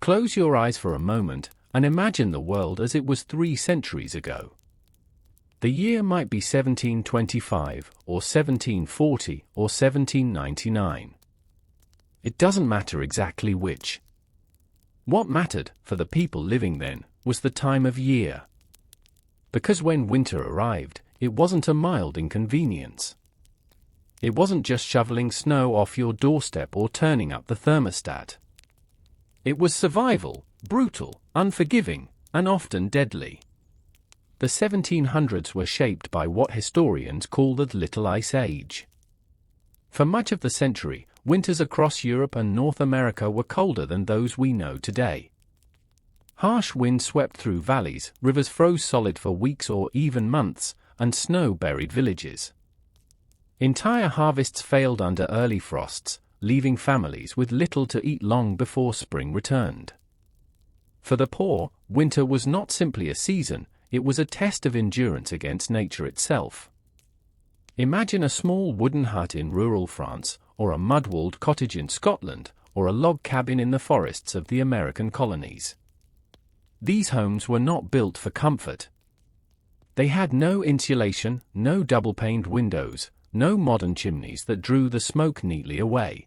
Close your eyes for a moment and imagine the world as it was 3 centuries ago. The year might be 1725, or 1740, or 1799. It doesn't matter exactly which. What mattered, for the people living then, was the time of year. Because when winter arrived, it wasn't a mild inconvenience. It wasn't just shoveling snow off your doorstep or turning up the thermostat. It was survival, brutal, unforgiving, and often deadly. The 1700s were shaped by what historians call the Little Ice Age. For much of the century, winters across Europe and North America were colder than those we know today. Harsh winds swept through valleys, rivers froze solid for weeks or even months, and snow buried villages. Entire harvests failed under early frosts, leaving families with little to eat long before spring returned. For the poor, winter was not simply a season, it was a test of endurance against nature itself. Imagine a small wooden hut in rural France, or a mud-walled cottage in Scotland, or a log cabin in the forests of the American colonies. These homes were not built for comfort. They had no insulation, no double-paned windows, no modern chimneys that drew the smoke neatly away.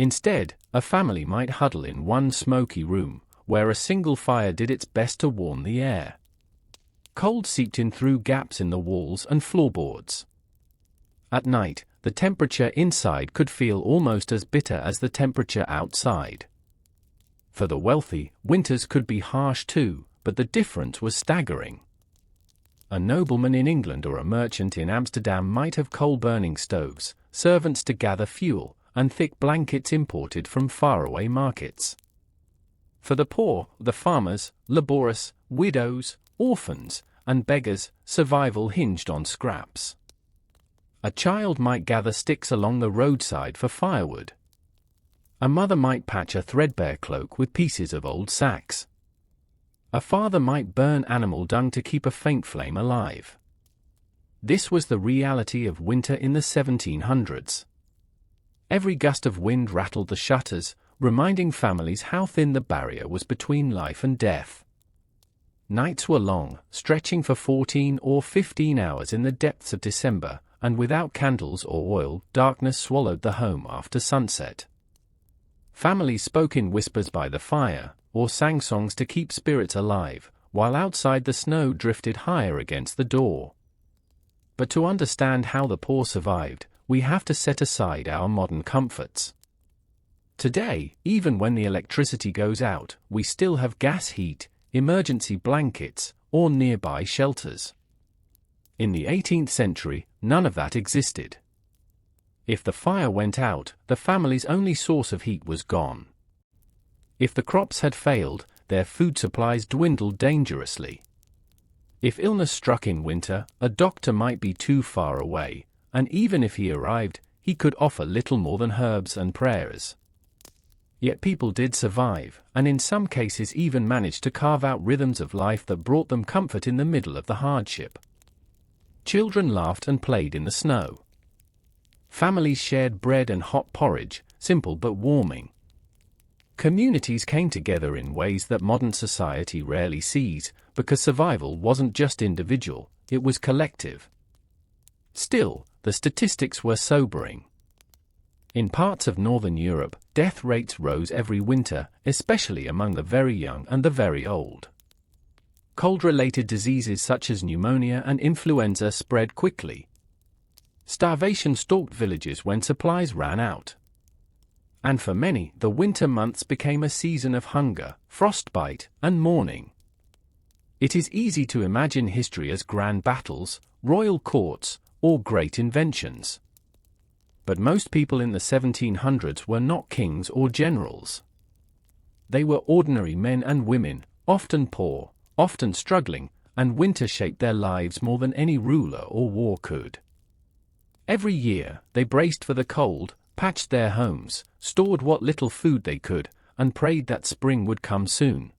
Instead, a family might huddle in one smoky room, where a single fire did its best to warm the air. Cold seeped in through gaps in the walls and floorboards. At night, the temperature inside could feel almost as bitter as the temperature outside. For the wealthy, winters could be harsh too, but the difference was staggering. A nobleman in England or a merchant in Amsterdam might have coal-burning stoves, servants to gather fuel, and thick blankets imported from faraway markets. For the poor, the farmers, laborious, widows, orphans, and beggars, survival hinged on scraps. A child might gather sticks along the roadside for firewood. A mother might patch a threadbare cloak with pieces of old sacks. A father might burn animal dung to keep a faint flame alive. This was the reality of winter in the 1700s. Every gust of wind rattled the shutters, reminding families how thin the barrier was between life and death. Nights were long, stretching for 14 or 15 hours in the depths of December, and without candles or oil, darkness swallowed the home after sunset. Families spoke in whispers by the fire, or sang songs to keep spirits alive, while outside the snow drifted higher against the door. But to understand how the poor survived, we have to set aside our modern comforts. Today, even when the electricity goes out, we still have gas heat, emergency blankets, or nearby shelters. In the 18th century, none of that existed. If the fire went out, the family's only source of heat was gone. If the crops had failed, their food supplies dwindled dangerously. If illness struck in winter, a doctor might be too far away, and even if he arrived, he could offer little more than herbs and prayers. Yet people did survive, and in some cases even managed to carve out rhythms of life that brought them comfort in the middle of the hardship. Children laughed and played in the snow. Families shared bread and hot porridge, simple but warming. Communities came together in ways that modern society rarely sees, because survival wasn't just individual, it was collective. Still, the statistics were sobering. In parts of northern Europe, death rates rose every winter, especially among the very young and the very old. Cold-related diseases such as pneumonia and influenza spread quickly. Starvation stalked villages when supplies ran out. And for many, the winter months became a season of hunger, frostbite, and mourning. It is easy to imagine history as grand battles, royal courts, or great inventions. But most people in the 1700s were not kings or generals. They were ordinary men and women, often poor, often struggling, and winter shaped their lives more than any ruler or war could. Every year, they braced for the cold, patched their homes, stored what little food they could, and prayed that spring would come soon.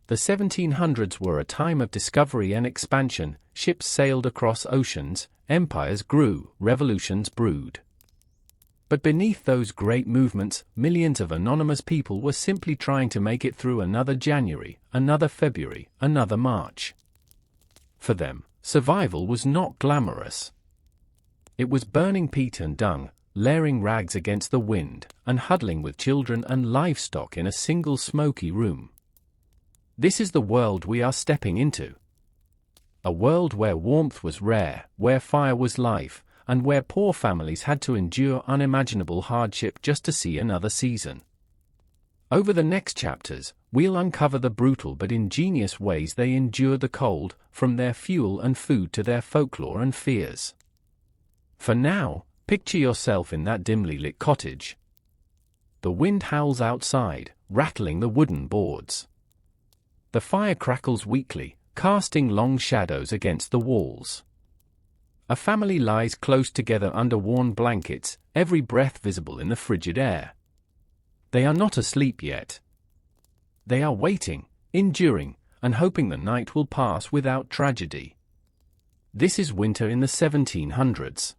The 1700s were a time of discovery and expansion, ships sailed across oceans, empires grew, revolutions brewed. But beneath those great movements, millions of anonymous people were simply trying to make it through another January, another February, another March. For them, survival was not glamorous. It was burning peat and dung, layering rags against the wind, and huddling with children and livestock in a single smoky room. This is the world we are stepping into. A world where warmth was rare, where fire was life, and where poor families had to endure unimaginable hardship just to see another season. Over the next chapters, we'll uncover the brutal but ingenious ways they endured the cold, from their fuel and food to their folklore and fears. For now, picture yourself in that dimly lit cottage. The wind howls outside, rattling the wooden boards. The fire crackles weakly, casting long shadows against the walls. A family lies close together under warm blankets, every breath visible in the frigid air. They are not asleep yet. They are waiting, enduring, and hoping the night will pass without tragedy. This is winter in the 1700s.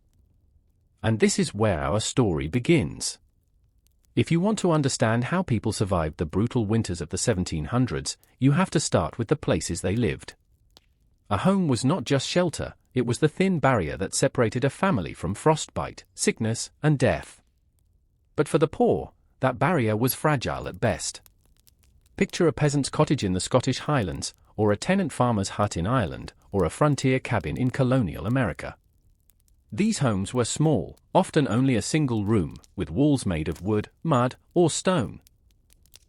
And this is where our story begins. If you want to understand how people survived the brutal winters of the 1700s, you have to start with the places they lived. A home was not just shelter, it was the thin barrier that separated a family from frostbite, sickness, and death. But for the poor, that barrier was fragile at best. Picture a peasant's cottage in the Scottish Highlands, or a tenant farmer's hut in Ireland, or a frontier cabin in colonial America. These homes were small, often only a single room, with walls made of wood, mud, or stone.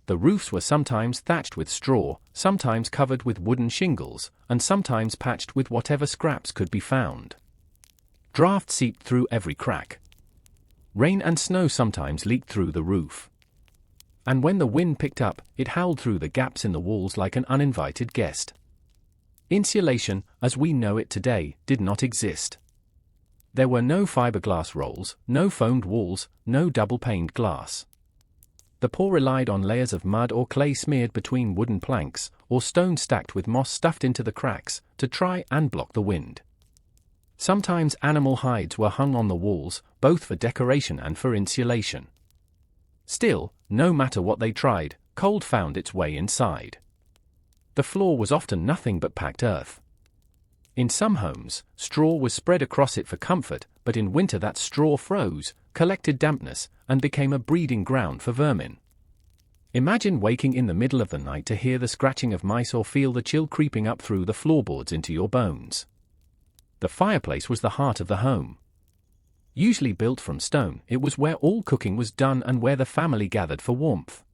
The roofs were sometimes thatched with straw, sometimes covered with wooden shingles, and sometimes patched with whatever scraps could be found. Drafts seeped through every crack. Rain and snow sometimes leaked through the roof. And when the wind picked up, it howled through the gaps in the walls like an uninvited guest. Insulation, as we know it today, did not exist. There were no fiberglass rolls, no foamed walls, no double-paned glass. The poor relied on layers of mud or clay smeared between wooden planks, or stone stacked with moss stuffed into the cracks, to try and block the wind. Sometimes animal hides were hung on the walls, both for decoration and for insulation. Still, no matter what they tried, cold found its way inside. The floor was often nothing but packed earth. In some homes, straw was spread across it for comfort, but in winter that straw froze, collected dampness, and became a breeding ground for vermin. Imagine waking in the middle of the night to hear the scratching of mice or feel the chill creeping up through the floorboards into your bones. The fireplace was the heart of the home. Usually built from stone, it was where all cooking was done and where the family gathered for warmth.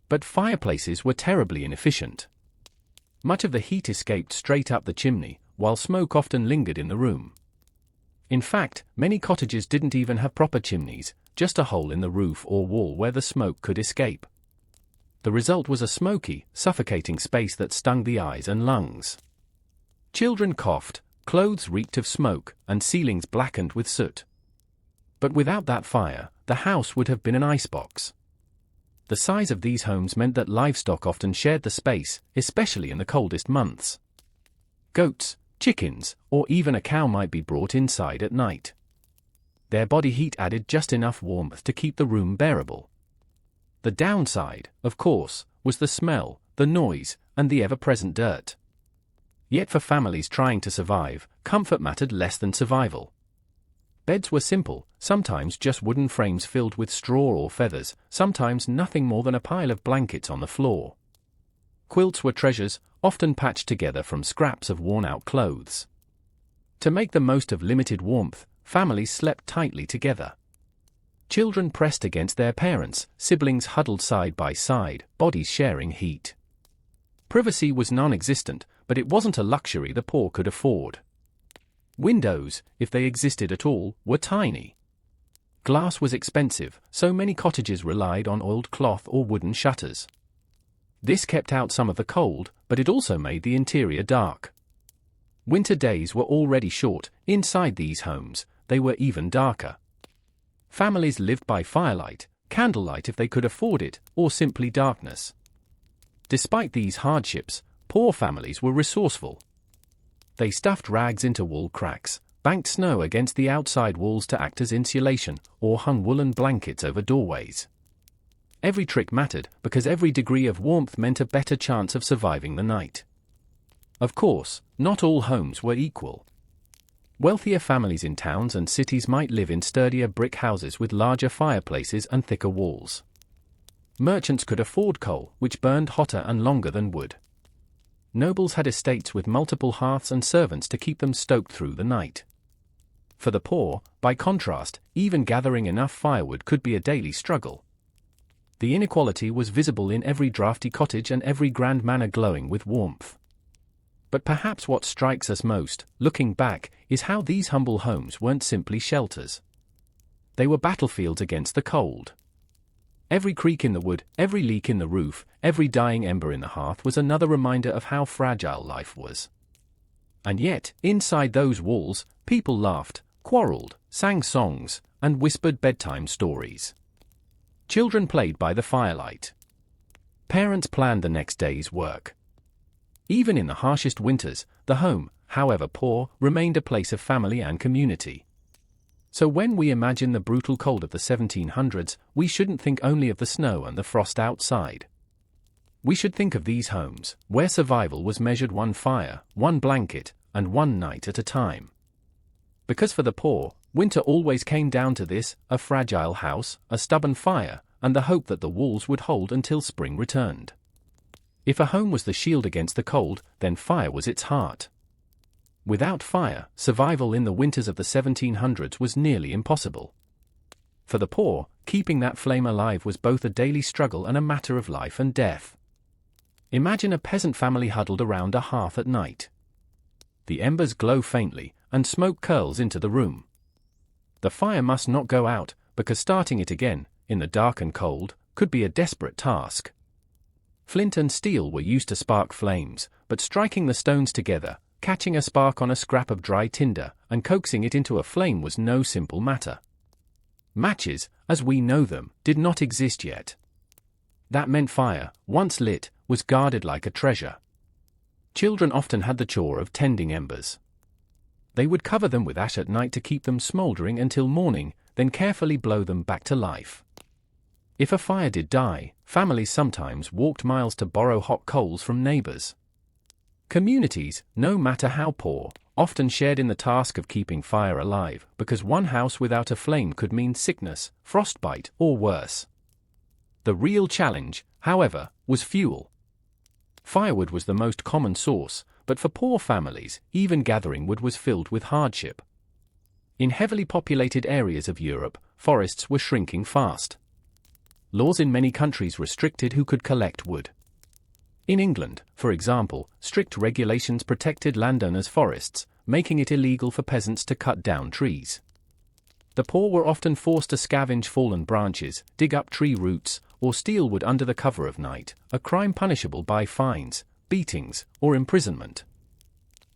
But fireplaces were terribly inefficient. Much of the heat escaped straight up the chimney, while smoke often lingered in the room. In fact, many cottages didn't even have proper chimneys, just a hole in the roof or wall where the smoke could escape. The result was a smoky, suffocating space that stung the eyes and lungs. Children coughed, clothes reeked of smoke, and ceilings blackened with soot. But without that fire, the house would have been an icebox. The size of these homes meant that livestock often shared the space, especially in the coldest months. Goats, chickens, or even a cow might be brought inside at night. Their body heat added just enough warmth to keep the room bearable. The downside, of course, was the smell, the noise, and the ever-present dirt. Yet for families trying to survive, comfort mattered less than survival. Beds were simple, sometimes just wooden frames filled with straw or feathers, sometimes nothing more than a pile of blankets on the floor. Quilts were treasures, often patched together from scraps of worn-out clothes. To make the most of limited warmth, families slept tightly together. Children pressed against their parents, siblings huddled side by side, bodies sharing heat. Privacy was non-existent, but it wasn't a luxury the poor could afford. Windows, if they existed at all, were tiny. Glass was expensive, so many cottages relied on oiled cloth or wooden shutters. This kept out some of the cold, but it also made the interior dark. Winter days were already short. Inside these homes, they were even darker. Families lived by firelight, candlelight if they could afford it, or simply darkness. Despite these hardships, poor families were resourceful. They stuffed rags into wall cracks, banked snow against the outside walls to act as insulation, or hung woolen blankets over doorways. Every trick mattered because every degree of warmth meant a better chance of surviving the night. Of course, not all homes were equal. Wealthier families in towns and cities might live in sturdier brick houses with larger fireplaces and thicker walls. Merchants could afford coal, which burned hotter and longer than wood. Nobles had estates with multiple hearths and servants to keep them stoked through the night. For the poor, by contrast, even gathering enough firewood could be a daily struggle. The inequality was visible in every drafty cottage and every grand manor glowing with warmth. But perhaps what strikes us most, looking back, is how these humble homes weren't simply shelters. They were battlefields against the cold. Every creak in the wood, every leak in the roof, every dying ember in the hearth was another reminder of how fragile life was. And yet, inside those walls, people laughed, quarreled, sang songs, and whispered bedtime stories. Children played by the firelight. Parents planned the next day's work. Even in the harshest winters, the home, however poor, remained a place of family and community. So when we imagine the brutal cold of the 1700s, we shouldn't think only of the snow and the frost outside. We should think of these homes, where survival was measured one fire, one blanket, and one night at a time. Because for the poor, winter always came down to this: a fragile house, a stubborn fire, and the hope that the walls would hold until spring returned. If a home was the shield against the cold, then fire was its heart. Without fire, survival in the winters of the 1700s was nearly impossible. For the poor, keeping that flame alive was both a daily struggle and a matter of life and death. Imagine a peasant family huddled around a hearth at night. The embers glow faintly, and smoke curls into the room. The fire must not go out, because starting it again, in the dark and cold, could be a desperate task. Flint and steel were used to spark flames, but striking the stones together, catching a spark on a scrap of dry tinder, and coaxing it into a flame was no simple matter. Matches, as we know them, did not exist yet. That meant fire, once lit, was guarded like a treasure. Children often had the chore of tending embers. They would cover them with ash at night to keep them smoldering until morning, then carefully blow them back to life. If a fire did die, families sometimes walked miles to borrow hot coals from neighbors. Communities, no matter how poor, often shared in the task of keeping fire alive, because one house without a flame could mean sickness, frostbite, or worse. The real challenge, however, was fuel. Firewood was the most common source, but for poor families, even gathering wood was filled with hardship. In heavily populated areas of Europe, forests were shrinking fast. Laws in many countries restricted who could collect wood. In England, for example, strict regulations protected landowners' forests, making it illegal for peasants to cut down trees. The poor were often forced to scavenge fallen branches, dig up tree roots, or steal wood under the cover of night, a crime punishable by fines, beatings, or imprisonment.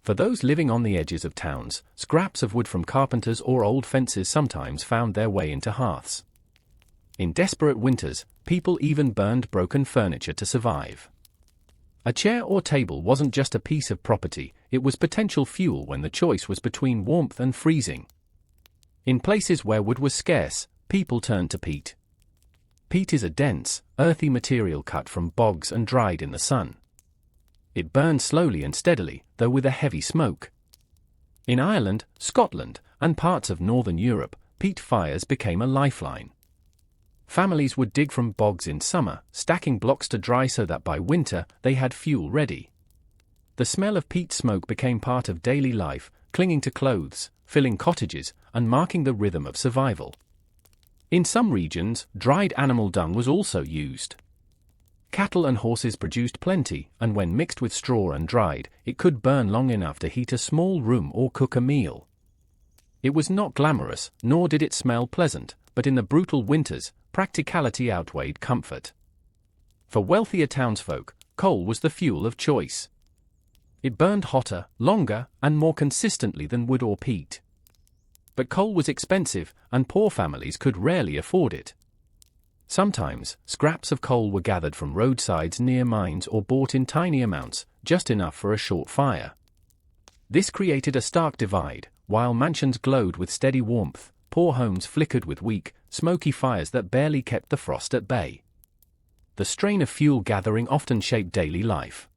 For those living on the edges of towns, scraps of wood from carpenters or old fences sometimes found their way into hearths. In desperate winters, people even burned broken furniture to survive. A chair or table wasn't just a piece of property, it was potential fuel when the choice was between warmth and freezing. In places where wood was scarce, people turned to peat. Peat is a dense, earthy material cut from bogs and dried in the sun. It burned slowly and steadily, though with a heavy smoke. In Ireland, Scotland, and parts of northern Europe, peat fires became a lifeline. Families would dig from bogs in summer, stacking blocks to dry so that by winter they had fuel ready. The smell of peat smoke became part of daily life, clinging to clothes, filling cottages, and marking the rhythm of survival. In some regions, dried animal dung was also used. Cattle and horses produced plenty, and when mixed with straw and dried, it could burn long enough to heat a small room or cook a meal. It was not glamorous, nor did it smell pleasant, but in the brutal winters, practicality outweighed comfort. For wealthier townsfolk, coal was the fuel of choice. It burned hotter, longer, and more consistently than wood or peat. But coal was expensive, and poor families could rarely afford it. Sometimes, scraps of coal were gathered from roadsides near mines or bought in tiny amounts, just enough for a short fire. This created a stark divide. while mansions glowed with steady warmth, poor homes flickered with weak, smoky fires that barely kept the frost at bay. The strain of fuel gathering often shaped daily life.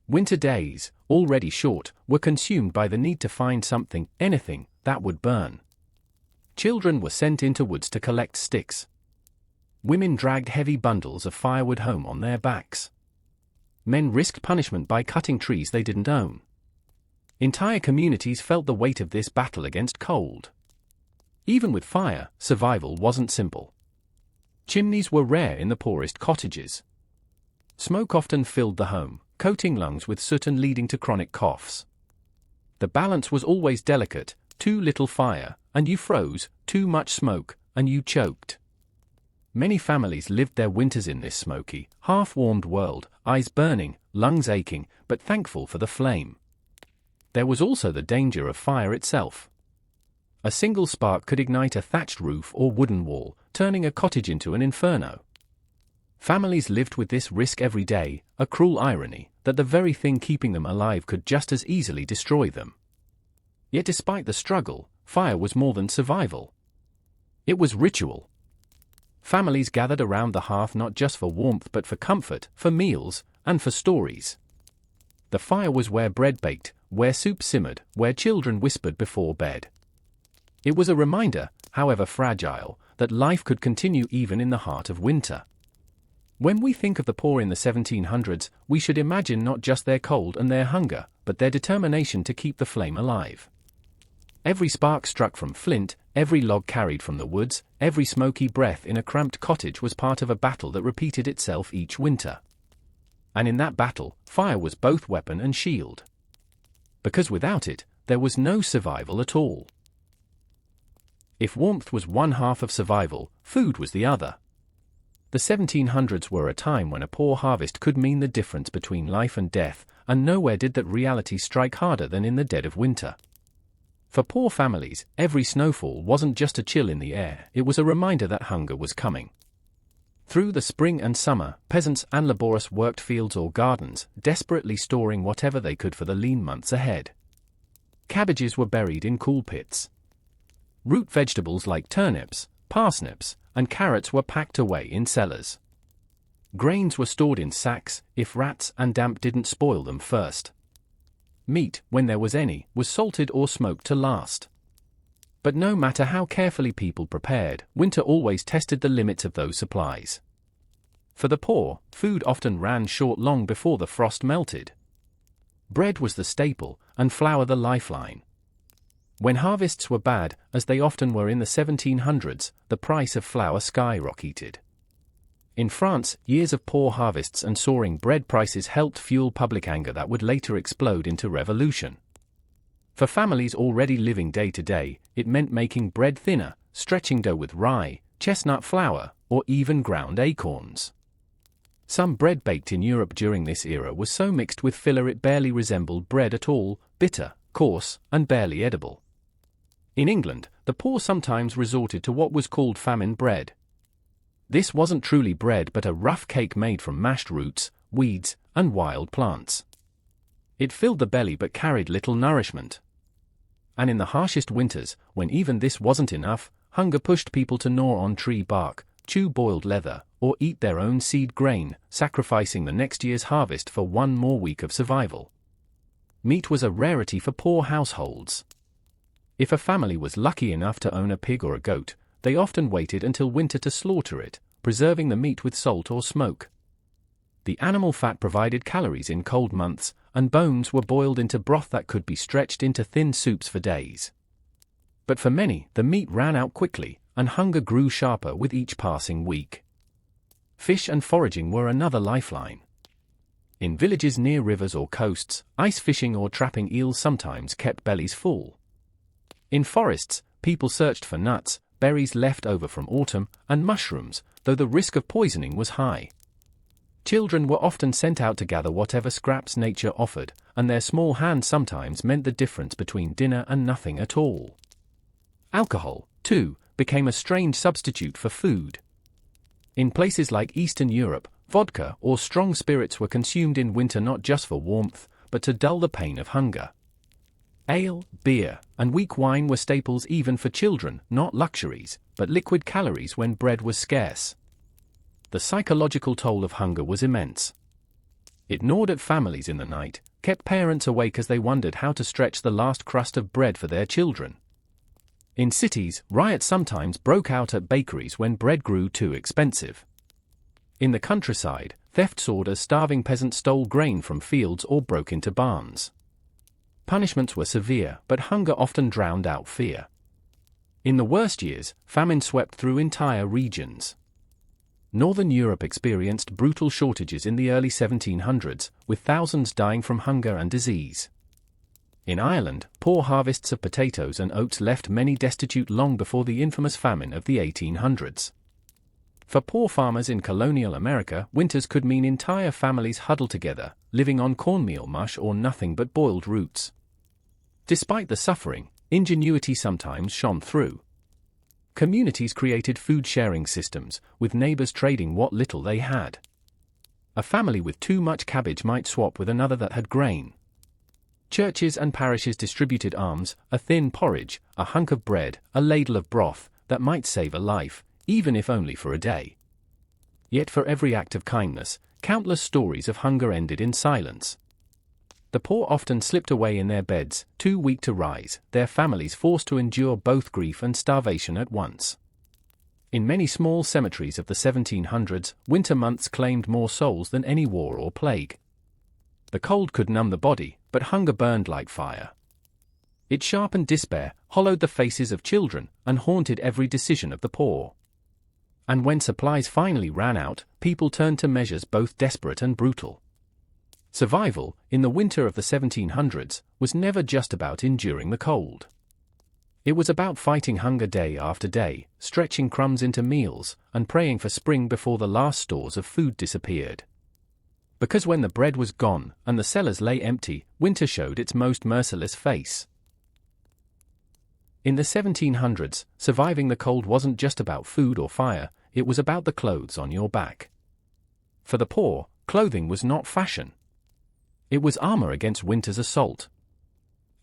Winter days, already short, were consumed by the need to find something, anything, that would burn. Children were sent into woods to collect sticks. Women dragged heavy bundles of firewood home on their backs. Men risked punishment by cutting trees they didn't own. Entire communities felt the weight of this battle against cold. Even with fire, survival wasn't simple. Chimneys were rare in the poorest cottages. Smoke often filled the home, coating lungs with soot and leading to chronic coughs. The balance was always delicate: too little fire, and you froze; too much smoke, and you choked. Many families lived their winters in this smoky, half-warmed world, eyes burning, lungs aching, but thankful for the flame. There was also the danger of fire itself. A single spark could ignite a thatched roof or wooden wall, turning a cottage into an inferno. Families lived with this risk every day, a cruel irony, that the very thing keeping them alive could just as easily destroy them. Yet despite the struggle, fire was more than survival. It was ritual. Families gathered around the hearth not just for warmth but for comfort, for meals, and for stories. The fire was where bread baked, where soup simmered, where children whispered before bed. It was a reminder, however fragile, that life could continue even in the heart of winter. When we think of the poor in the 1700s, we should imagine not just their cold and their hunger, but their determination to keep the flame alive. Every spark struck from flint, every log carried from the woods, every smoky breath in a cramped cottage was part of a battle that repeated itself each winter. And in that battle, fire was both weapon and shield. Because without it, there was no survival at all. If warmth was one half of survival, food was the other. The 1700s were a time when a poor harvest could mean the difference between life and death, and nowhere did that reality strike harder than in the dead of winter. For poor families, every snowfall wasn't just a chill in the air, it was a reminder that hunger was coming. Through the spring and summer, peasants and laborers worked fields or gardens, desperately storing whatever they could for the lean months ahead. Cabbages were buried in cool pits. Root vegetables like turnips, parsnips, and carrots were packed away in cellars. Grains were stored in sacks, if rats and damp didn't spoil them first. Meat, when there was any, was salted or smoked to last. But no matter how carefully people prepared, winter always tested the limits of those supplies. For the poor, food often ran short long before the frost melted. Bread was the staple, and flour the lifeline. When harvests were bad, as they often were in the 1700s, the price of flour skyrocketed. In France, years of poor harvests and soaring bread prices helped fuel public anger that would later explode into revolution. For families already living day to day, it meant making bread thinner, stretching dough with rye, chestnut flour, or even ground acorns. Some bread baked in Europe during this era was so mixed with filler it barely resembled bread at all, bitter, coarse, and barely edible. In England, the poor sometimes resorted to what was called famine bread. This wasn't truly bread but a rough cake made from mashed roots, weeds, and wild plants. It filled the belly but carried little nourishment. And in the harshest winters, when even this wasn't enough, hunger pushed people to gnaw on tree bark, chew boiled leather, or eat their own seed grain, sacrificing the next year's harvest for one more week of survival. Meat was a rarity for poor households. If a family was lucky enough to own a pig or a goat, they often waited until winter to slaughter it, preserving the meat with salt or smoke. The animal fat provided calories in cold months, and bones were boiled into broth that could be stretched into thin soups for days. But for many, the meat ran out quickly, and hunger grew sharper with each passing week. Fish and foraging were another lifeline. In villages near rivers or coasts, ice fishing or trapping eels sometimes kept bellies full. In forests, people searched for nuts, berries left over from autumn, and mushrooms, though the risk of poisoning was high. Children were often sent out to gather whatever scraps nature offered, and their small hands sometimes meant the difference between dinner and nothing at all. Alcohol, too, became a strange substitute for food. In places like Eastern Europe, vodka or strong spirits were consumed in winter not just for warmth, but to dull the pain of hunger. Ale, beer, and weak wine were staples even for children, not luxuries, but liquid calories when bread was scarce. The psychological toll of hunger was immense. It gnawed at families in the night, kept parents awake as they wondered how to stretch the last crust of bread for their children. In cities, riots sometimes broke out at bakeries when bread grew too expensive. In the countryside, theft soared as starving peasants stole grain from fields or broke into barns. Punishments were severe, but hunger often drowned out fear. In the worst years, famine swept through entire regions. Northern Europe experienced brutal shortages in the early 1700s, with thousands dying from hunger and disease. In Ireland, poor harvests of potatoes and oats left many destitute long before the infamous famine of the 1800s. For poor farmers in colonial America, winters could mean entire families huddled together, living on cornmeal mush or nothing but boiled roots. Despite the suffering, ingenuity sometimes shone through. Communities created food-sharing systems, with neighbors trading what little they had. A family with too much cabbage might swap with another that had grain. Churches and parishes distributed alms, a thin porridge, a hunk of bread, a ladle of broth, that might save a life, even if only for a day. Yet for every act of kindness, countless stories of hunger ended in silence. The poor often slipped away in their beds, too weak to rise, their families forced to endure both grief and starvation at once. In many small cemeteries of the 1700s, winter months claimed more souls than any war or plague. The cold could numb the body, but hunger burned like fire. It sharpened despair, hollowed the faces of children, and haunted every decision of the poor. And when supplies finally ran out, people turned to measures both desperate and brutal. Survival, in the winter of the 1700s, was never just about enduring the cold. It was about fighting hunger day after day, stretching crumbs into meals, and praying for spring before the last stores of food disappeared. Because when the bread was gone, and the cellars lay empty, winter showed its most merciless face. In the 1700s, surviving the cold wasn't just about food or fire, it was about the clothes on your back. For the poor, clothing was not fashion. It was armor against winter's assault.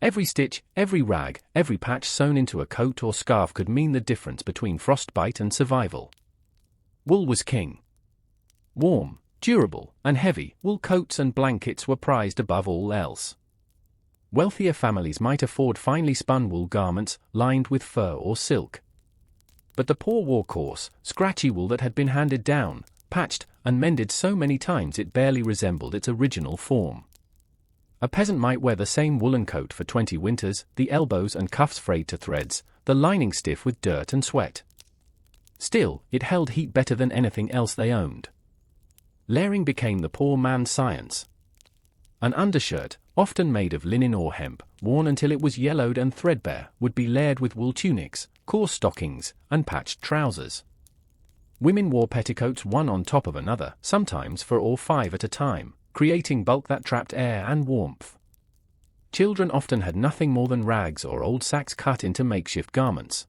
Every stitch, every rag, every patch sewn into a coat or scarf could mean the difference between frostbite and survival. Wool was king. Warm, durable, and heavy, wool coats and blankets were prized above all else. Wealthier families might afford finely spun wool garments, lined with fur or silk. But the poor wore coarse, scratchy wool that had been handed down, patched, and mended so many times it barely resembled its original form. A peasant might wear the same woolen coat for 20 winters, the elbows and cuffs frayed to threads, the lining stiff with dirt and sweat. Still, it held heat better than anything else they owned. Layering became the poor man's science. An undershirt, often made of linen or hemp, worn until it was yellowed and threadbare, would be layered with wool tunics, coarse stockings, and patched trousers. Women wore petticoats one on top of another, sometimes 4 or 5 at a time, creating bulk that trapped air and warmth. Children often had nothing more than rags or old sacks cut into makeshift garments.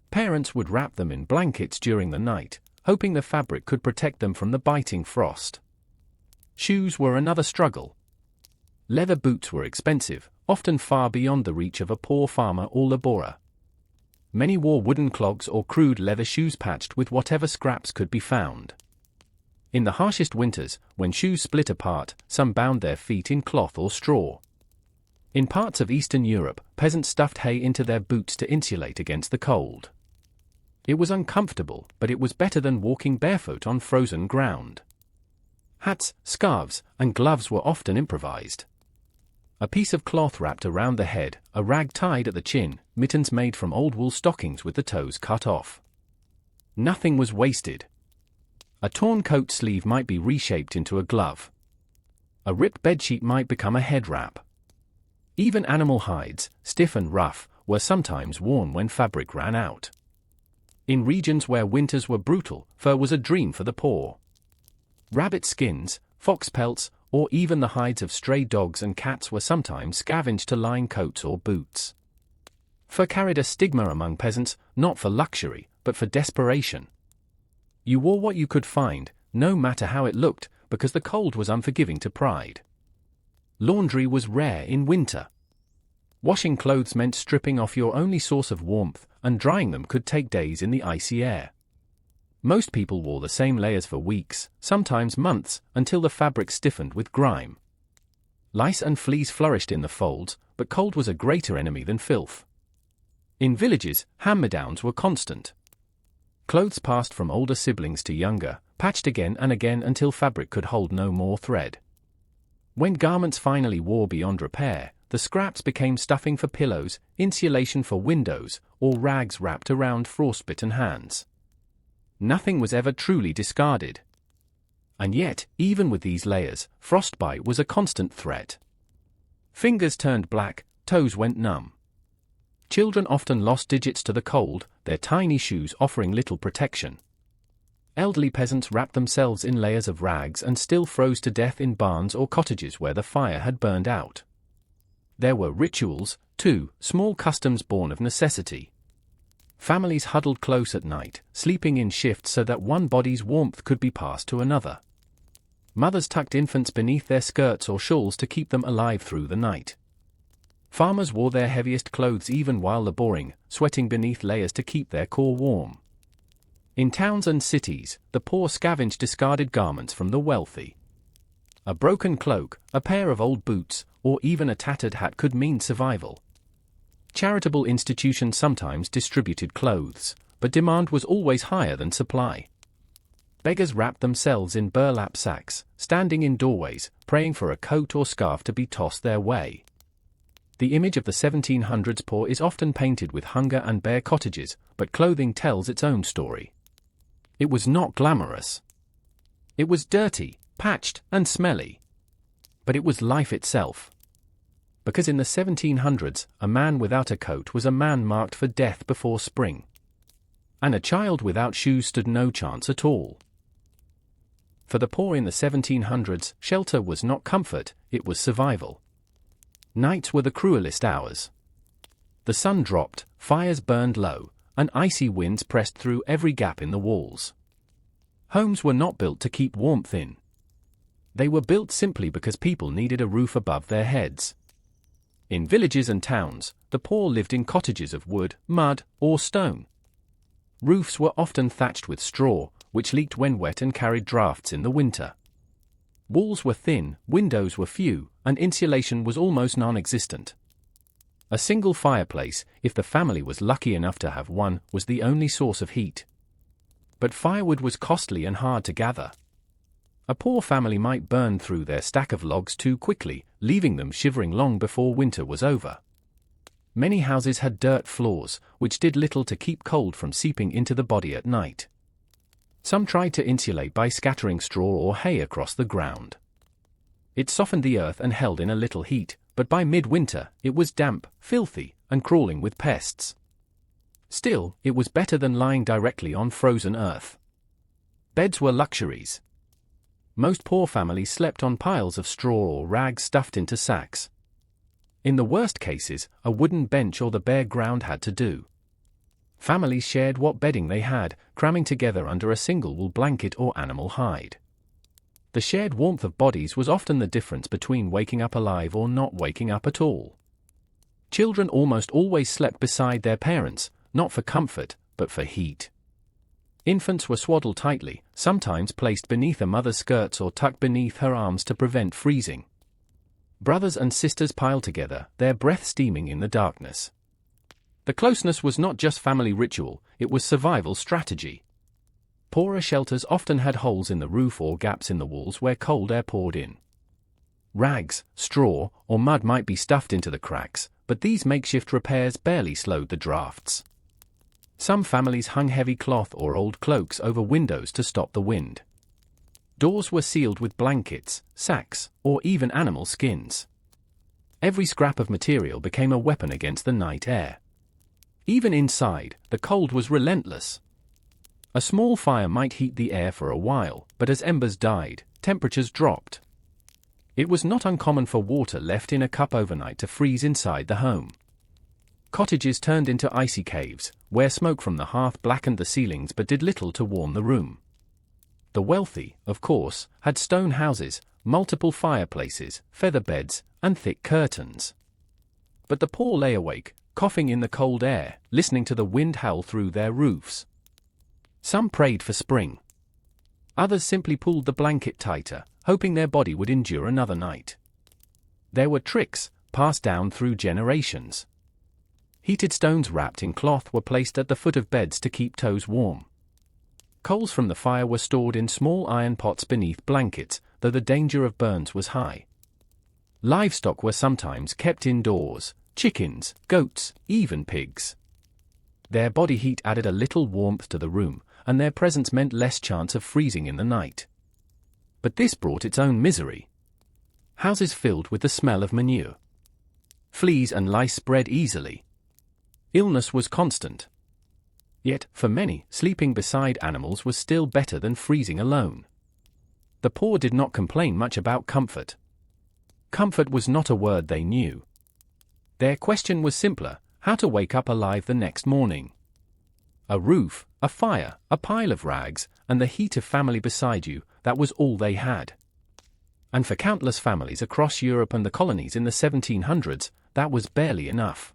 Parents would wrap them in blankets during the night, hoping the fabric could protect them from the biting frost. Shoes were another struggle. Leather boots were expensive, often far beyond the reach of a poor farmer or laborer. Many wore wooden clogs or crude leather shoes patched with whatever scraps could be found. In the harshest winters, when shoes split apart, some bound their feet in cloth or straw. In parts of Eastern Europe, peasants stuffed hay into their boots to insulate against the cold. It was uncomfortable, but it was better than walking barefoot on frozen ground. Hats, scarves, and gloves were often improvised. A piece of cloth wrapped around the head, a rag tied at the chin, mittens made from old wool stockings with the toes cut off. Nothing was wasted. A torn coat sleeve might be reshaped into a glove. A ripped bedsheet might become a head wrap. Even animal hides, stiff and rough, were sometimes worn when fabric ran out. In regions where winters were brutal, fur was a dream for the poor. Rabbit skins, fox pelts, or even the hides of stray dogs and cats were sometimes scavenged to line coats or boots. Fur carried a stigma among peasants, not for luxury, but for desperation. You wore what you could find, no matter how it looked, because the cold was unforgiving to pride. Laundry was rare in winter. Washing clothes meant stripping off your only source of warmth, and drying them could take days in the icy air. Most people wore the same layers for weeks, sometimes months, until the fabric stiffened with grime. Lice and fleas flourished in the folds, but cold was a greater enemy than filth. In villages, hand-me-downs were constant. Clothes passed from older siblings to younger, patched again and again until fabric could hold no more thread. When garments finally wore beyond repair, the scraps became stuffing for pillows, insulation for windows, or rags wrapped around frostbitten hands. Nothing was ever truly discarded. And yet, even with these layers, frostbite was a constant threat. Fingers turned black, toes went numb. Children often lost digits to the cold, their tiny shoes offering little protection. Elderly peasants wrapped themselves in layers of rags and still froze to death in barns or cottages where the fire had burned out. There were rituals, too, small customs born of necessity. Families huddled close at night, sleeping in shifts so that one body's warmth could be passed to another. Mothers tucked infants beneath their skirts or shawls to keep them alive through the night. Farmers wore their heaviest clothes even while laboring, sweating beneath layers to keep their core warm. In towns and cities, the poor scavenged discarded garments from the wealthy. A broken cloak, a pair of old boots, or even a tattered hat could mean survival. Charitable institutions sometimes distributed clothes, but demand was always higher than supply. Beggars wrapped themselves in burlap sacks, standing in doorways, praying for a coat or scarf to be tossed their way. The image of the 1700s poor is often painted with hunger and bare cottages, but clothing tells its own story. It was not glamorous. It was dirty, patched, and smelly. But it was life itself. Because in the 1700s, a man without a coat was a man marked for death before spring. And a child without shoes stood no chance at all. For the poor in the 1700s, shelter was not comfort, it was survival. Nights were the cruelest hours. The sun dropped, fires burned low, and icy winds pressed through every gap in the walls. Homes were not built to keep warmth in. They were built simply because people needed a roof above their heads. In villages and towns, the poor lived in cottages of wood, mud, or stone. Roofs were often thatched with straw, which leaked when wet and carried drafts in the winter. Walls were thin, windows were few, and insulation was almost non-existent. A single fireplace, if the family was lucky enough to have one, was the only source of heat. But firewood was costly and hard to gather. A poor family might burn through their stack of logs too quickly, leaving them shivering long before winter was over. Many houses had dirt floors, which did little to keep cold from seeping into the body at night. Some tried to insulate by scattering straw or hay across the ground. It softened the earth and held in a little heat, but by midwinter, it was damp, filthy, and crawling with pests. Still, it was better than lying directly on frozen earth. Beds were luxuries. Most poor families slept on piles of straw or rags stuffed into sacks. In the worst cases, a wooden bench or the bare ground had to do. Families shared what bedding they had, cramming together under a single wool blanket or animal hide. The shared warmth of bodies was often the difference between waking up alive or not waking up at all. Children almost always slept beside their parents, not for comfort, but for heat. Infants were swaddled tightly, sometimes placed beneath a mother's skirts or tucked beneath her arms to prevent freezing. Brothers and sisters piled together, their breath steaming in the darkness. The closeness was not just family ritual, it was survival strategy. Poorer shelters often had holes in the roof or gaps in the walls where cold air poured in. Rags, straw, or mud might be stuffed into the cracks, but these makeshift repairs barely slowed the drafts. Some families hung heavy cloth or old cloaks over windows to stop the wind. Doors were sealed with blankets, sacks, or even animal skins. Every scrap of material became a weapon against the night air. Even inside, the cold was relentless. A small fire might heat the air for a while, but as embers died, temperatures dropped. It was not uncommon for water left in a cup overnight to freeze inside the home. Cottages turned into icy caves, where smoke from the hearth blackened the ceilings but did little to warm the room. The wealthy, of course, had stone houses, multiple fireplaces, feather beds, and thick curtains. But the poor lay awake, coughing in the cold air, listening to the wind howl through their roofs. Some prayed for spring. Others simply pulled the blanket tighter, hoping their body would endure another night. There were tricks, passed down through generations. Heated stones wrapped in cloth were placed at the foot of beds to keep toes warm. Coals from the fire were stored in small iron pots beneath blankets, though the danger of burns was high. Livestock were sometimes kept indoors: chickens, goats, even pigs. Their body heat added a little warmth to the room, and their presence meant less chance of freezing in the night. But this brought its own misery. Houses filled with the smell of manure. Fleas and lice spread easily. Illness was constant. Yet, for many, sleeping beside animals was still better than freezing alone. The poor did not complain much about comfort. Comfort was not a word they knew. Their question was simpler: how to wake up alive the next morning. A roof, a fire, a pile of rags, and the heat of family beside you, that was all they had. And for countless families across Europe and the colonies in the 1700s, that was barely enough.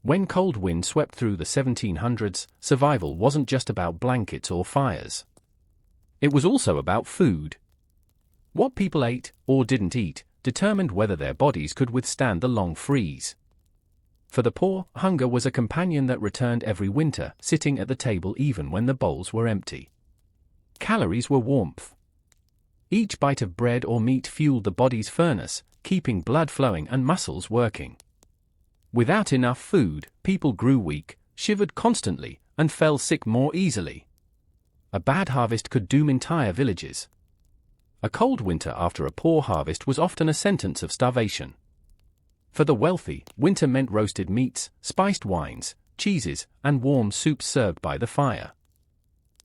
When cold wind swept through the 1700s, survival wasn't just about blankets or fires. It was also about food. What people ate, or didn't eat, determined whether their bodies could withstand the long freeze. For the poor, hunger was a companion that returned every winter, sitting at the table even when the bowls were empty. Calories were warmth. Each bite of bread or meat fueled the body's furnace, keeping blood flowing and muscles working. Without enough food, people grew weak, shivered constantly, and fell sick more easily. A bad harvest could doom entire villages. A cold winter after a poor harvest was often a sentence of starvation. For the wealthy, winter meant roasted meats, spiced wines, cheeses, and warm soups served by the fire.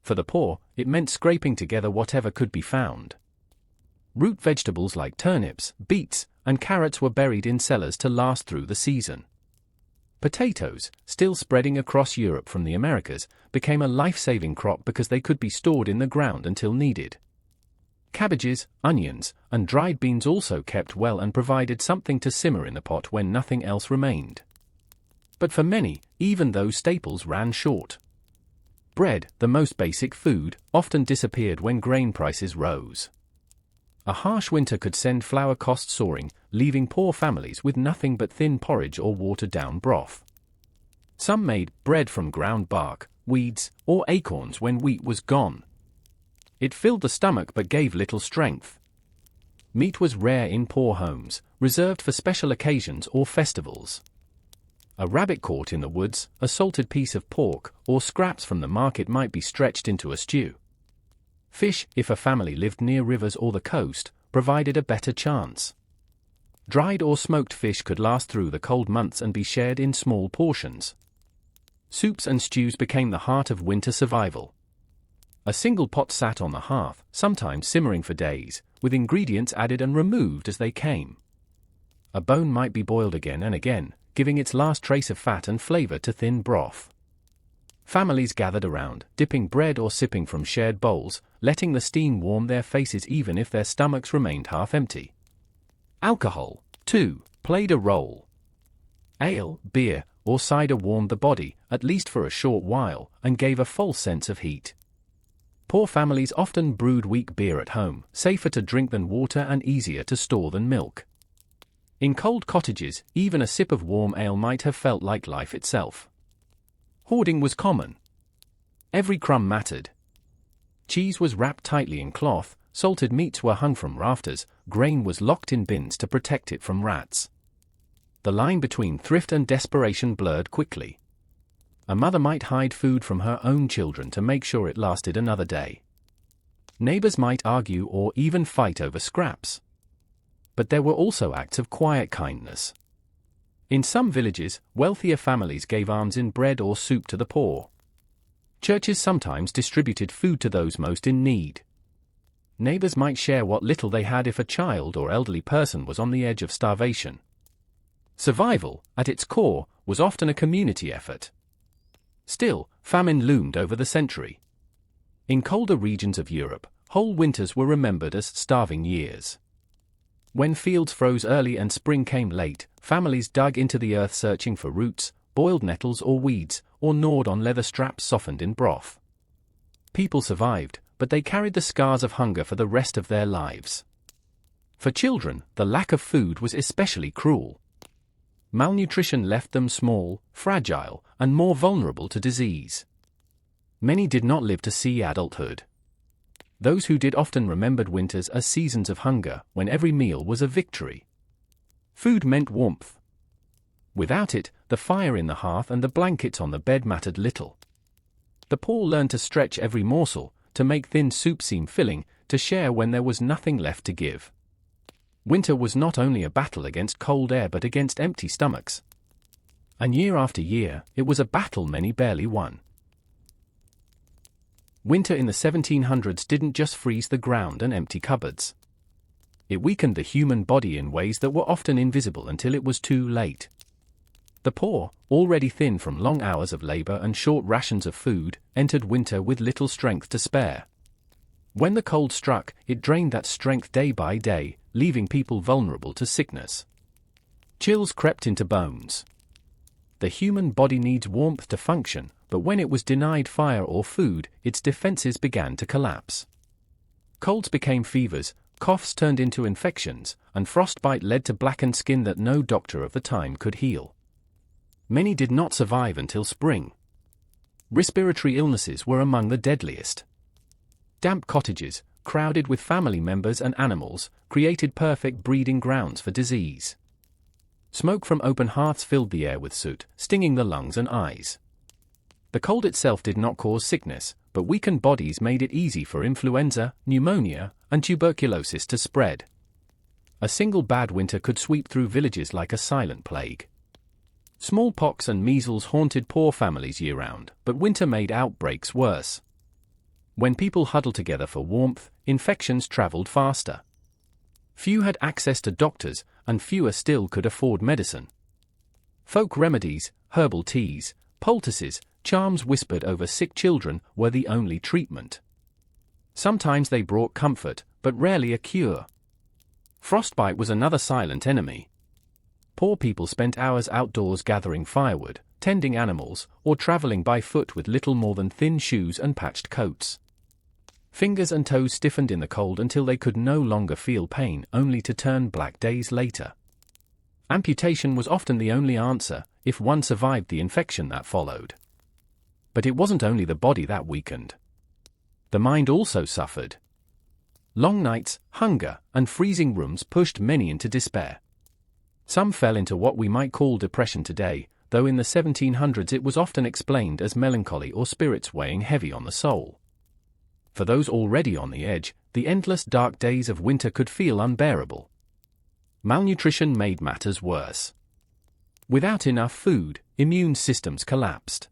For the poor, it meant scraping together whatever could be found. Root vegetables like turnips, beets, and carrots were buried in cellars to last through the season. Potatoes, still spreading across Europe from the Americas, became a life-saving crop because they could be stored in the ground until needed. Cabbages, onions, and dried beans also kept well and provided something to simmer in the pot when nothing else remained. But for many, even those staples ran short. Bread, the most basic food, often disappeared when grain prices rose. A harsh winter could send flour costs soaring, leaving poor families with nothing but thin porridge or watered-down broth. Some made bread from ground bark, weeds, or acorns when wheat was gone. It filled the stomach but gave little strength. Meat was rare in poor homes, reserved for special occasions or festivals. A rabbit caught in the woods, a salted piece of pork, or scraps from the market might be stretched into a stew. Fish, if a family lived near rivers or the coast, provided a better chance. Dried or smoked fish could last through the cold months and be shared in small portions. Soups and stews became the heart of winter survival. A single pot sat on the hearth, sometimes simmering for days, with ingredients added and removed as they came. A bone might be boiled again and again, giving its last trace of fat and flavor to thin broth. Families gathered around, dipping bread or sipping from shared bowls, letting the steam warm their faces even if their stomachs remained half empty. Alcohol, too, played a role. Ale, beer, or cider warmed the body, at least for a short while, and gave a false sense of heat. Poor families often brewed weak beer at home, safer to drink than water and easier to store than milk. In cold cottages, even a sip of warm ale might have felt like life itself. Hoarding was common. Every crumb mattered. Cheese was wrapped tightly in cloth, salted meats were hung from rafters, grain was locked in bins to protect it from rats. The line between thrift and desperation blurred quickly. A mother might hide food from her own children to make sure it lasted another day. Neighbors might argue or even fight over scraps. But there were also acts of quiet kindness. In some villages, wealthier families gave alms in bread or soup to the poor. Churches sometimes distributed food to those most in need. Neighbors might share what little they had if a child or elderly person was on the edge of starvation. Survival, at its core, was often a community effort. Still, famine loomed over the century. In colder regions of Europe, whole winters were remembered as starving years. When fields froze early and spring came late, families dug into the earth searching for roots, boiled nettles or weeds, or gnawed on leather straps softened in broth. People survived, but they carried the scars of hunger for the rest of their lives. For children, the lack of food was especially cruel. Malnutrition left them small, fragile, and more vulnerable to disease. Many did not live to see adulthood. Those who did often remembered winters as seasons of hunger, when every meal was a victory. Food meant warmth. Without it, the fire in the hearth and the blankets on the bed mattered little. The poor learned to stretch every morsel, to make thin soup seem filling, to share when there was nothing left to give. Winter was not only a battle against cold air but against empty stomachs. And year after year, it was a battle many barely won. Winter in the 1700s didn't just freeze the ground and empty cupboards. It weakened the human body in ways that were often invisible until it was too late. The poor, already thin from long hours of labor and short rations of food, entered winter with little strength to spare. When the cold struck, it drained that strength day by day, leaving people vulnerable to sickness. Chills crept into bones. The human body needs warmth to function, but when it was denied fire or food, its defenses began to collapse. Colds became fevers, coughs turned into infections, and frostbite led to blackened skin that no doctor of the time could heal. Many did not survive until spring. Respiratory illnesses were among the deadliest. Damp cottages, crowded with family members and animals, created perfect breeding grounds for disease. Smoke from open hearths filled the air with soot, stinging the lungs and eyes. The cold itself did not cause sickness, but weakened bodies made it easy for influenza, pneumonia, and tuberculosis to spread. A single bad winter could sweep through villages like a silent plague. Smallpox and measles haunted poor families year-round, but winter made outbreaks worse. When people huddled together for warmth, infections traveled faster. Few had access to doctors, and fewer still could afford medicine. Folk remedies, herbal teas, poultices, charms whispered over sick children were the only treatment. Sometimes they brought comfort, but rarely a cure. Frostbite was another silent enemy. Poor people spent hours outdoors gathering firewood, tending animals, or traveling by foot with little more than thin shoes and patched coats. Fingers and toes stiffened in the cold until they could no longer feel pain, only to turn black days later. Amputation was often the only answer, if one survived the infection that followed. But it wasn't only the body that weakened. The mind also suffered. Long nights, hunger, and freezing rooms pushed many into despair. Some fell into what we might call depression today, though in the 1700s it was often explained as melancholy or spirits weighing heavy on the soul. For those already on the edge, the endless dark days of winter could feel unbearable. Malnutrition made matters worse. Without enough food, immune systems collapsed.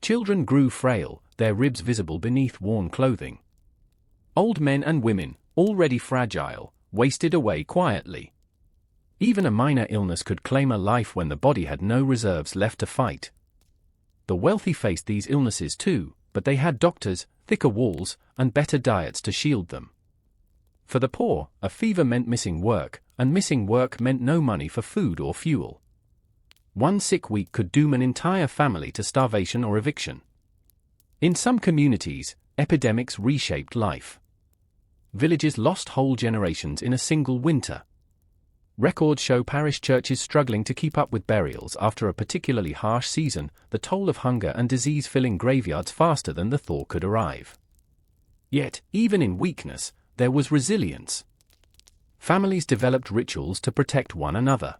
Children grew frail, their ribs visible beneath worn clothing. Old men and women, already fragile, wasted away quietly. Even a minor illness could claim a life when the body had no reserves left to fight. The wealthy faced these illnesses too, but they had doctors, thicker walls, and better diets to shield them. For the poor, a fever meant missing work, and missing work meant no money for food or fuel. One sick week could doom an entire family to starvation or eviction. In some communities, epidemics reshaped life. Villages lost whole generations in a single winter. Records show parish churches struggling to keep up with burials after a particularly harsh season, the toll of hunger and disease filling graveyards faster than the thaw could arrive. Yet, even in weakness, there was resilience. Families developed rituals to protect one another.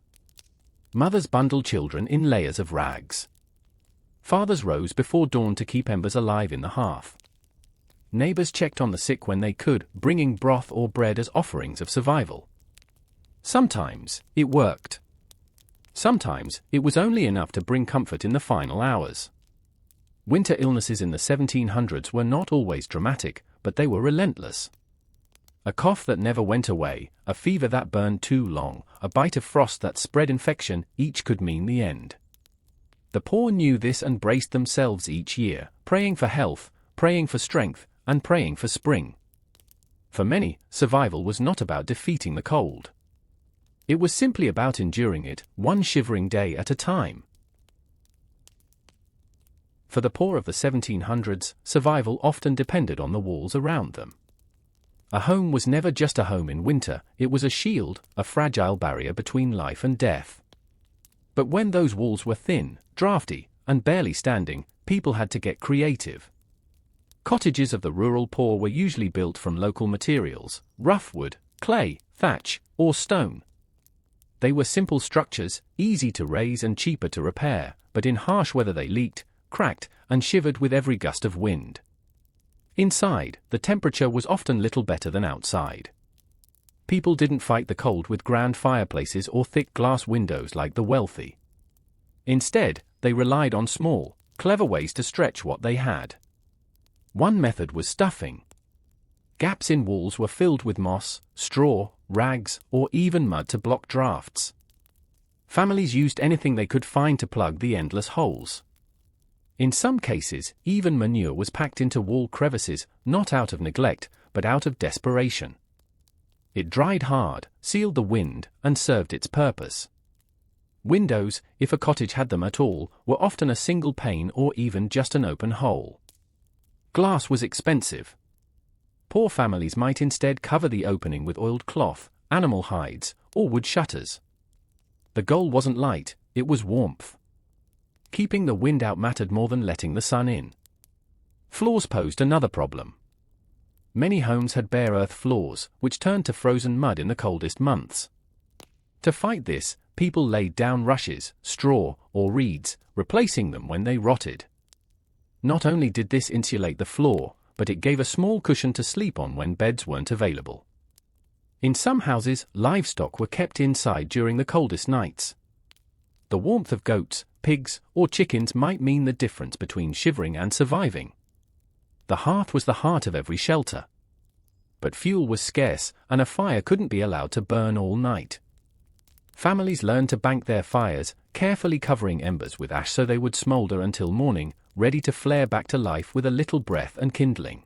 Mothers bundled children in layers of rags. Fathers rose before dawn to keep embers alive in the hearth. Neighbors checked on the sick when they could, bringing broth or bread as offerings of survival. Sometimes, it worked. Sometimes, it was only enough to bring comfort in the final hours. Winter illnesses in the 1700s were not always dramatic, but they were relentless. A cough that never went away, a fever that burned too long, a bite of frost that spread infection, each could mean the end. The poor knew this and braced themselves each year, praying for health, praying for strength, and praying for spring. For many, survival was not about defeating the cold. It was simply about enduring it, one shivering day at a time. For the poor of the 1700s, survival often depended on the walls around them. A home was never just a home in winter, it was a shield, a fragile barrier between life and death. But when those walls were thin, drafty, and barely standing, people had to get creative. Cottages of the rural poor were usually built from local materials, rough wood, clay, thatch, or stone. They were simple structures, easy to raise and cheaper to repair, but in harsh weather they leaked, cracked, and shivered with every gust of wind. Inside, the temperature was often little better than outside. People didn't fight the cold with grand fireplaces or thick glass windows like the wealthy. Instead, they relied on small, clever ways to stretch what they had. One method was stuffing. Gaps in walls were filled with moss, straw, rags, or even mud to block drafts. Families used anything they could find to plug the endless holes. In some cases, even manure was packed into wall crevices, not out of neglect, but out of desperation. It dried hard, sealed the wind, and served its purpose. Windows, if a cottage had them at all, were often a single pane or even just an open hole. Glass was expensive. Poor families might instead cover the opening with oiled cloth, animal hides, or wood shutters. The goal wasn't light, it was warmth. Keeping the wind out mattered more than letting the sun in. Floors posed another problem. Many homes had bare earth floors, which turned to frozen mud in the coldest months. To fight this, people laid down rushes, straw, or reeds, replacing them when they rotted. Not only did this insulate the floor, but it gave a small cushion to sleep on when beds weren't available. In some houses, livestock were kept inside during the coldest nights. The warmth of goats, pigs, or chickens might mean the difference between shivering and surviving. The hearth was the heart of every shelter. But fuel was scarce, and a fire couldn't be allowed to burn all night. Families learned to bank their fires, carefully covering embers with ash so they would smolder until morning, ready to flare back to life with a little breath and kindling.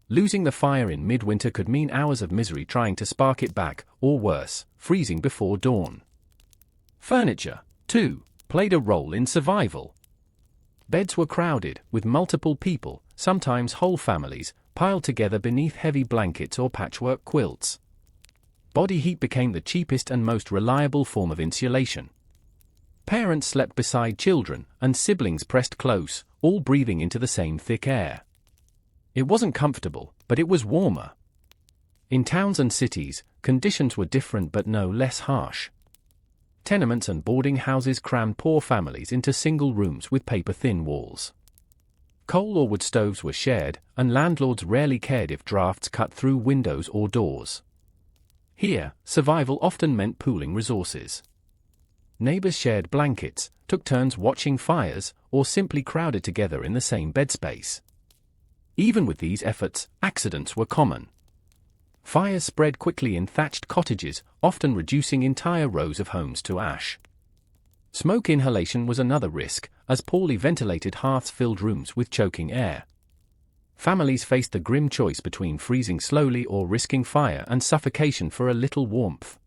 Losing the fire in midwinter could mean hours of misery trying to spark it back, or worse, freezing before dawn. Furniture, too, played a role in survival. Beds were crowded, with multiple people, sometimes whole families, piled together beneath heavy blankets or patchwork quilts. Body heat became the cheapest and most reliable form of insulation. Parents slept beside children, and siblings pressed close, all breathing into the same thick air. It wasn't comfortable, but it was warmer. In towns and cities, conditions were different but no less harsh. Tenements and boarding houses crammed poor families into single rooms with paper-thin walls. Coal or wood stoves were shared, and landlords rarely cared if drafts cut through windows or doors. Here, survival often meant pooling resources. Neighbors shared blankets, took turns watching fires, or simply crowded together in the same bed space. Even with these efforts, accidents were common. Fires spread quickly in thatched cottages, often reducing entire rows of homes to ash. Smoke inhalation was another risk, as poorly ventilated hearths filled rooms with choking air. Families faced the grim choice between freezing slowly or risking fire and suffocation for a little warmth.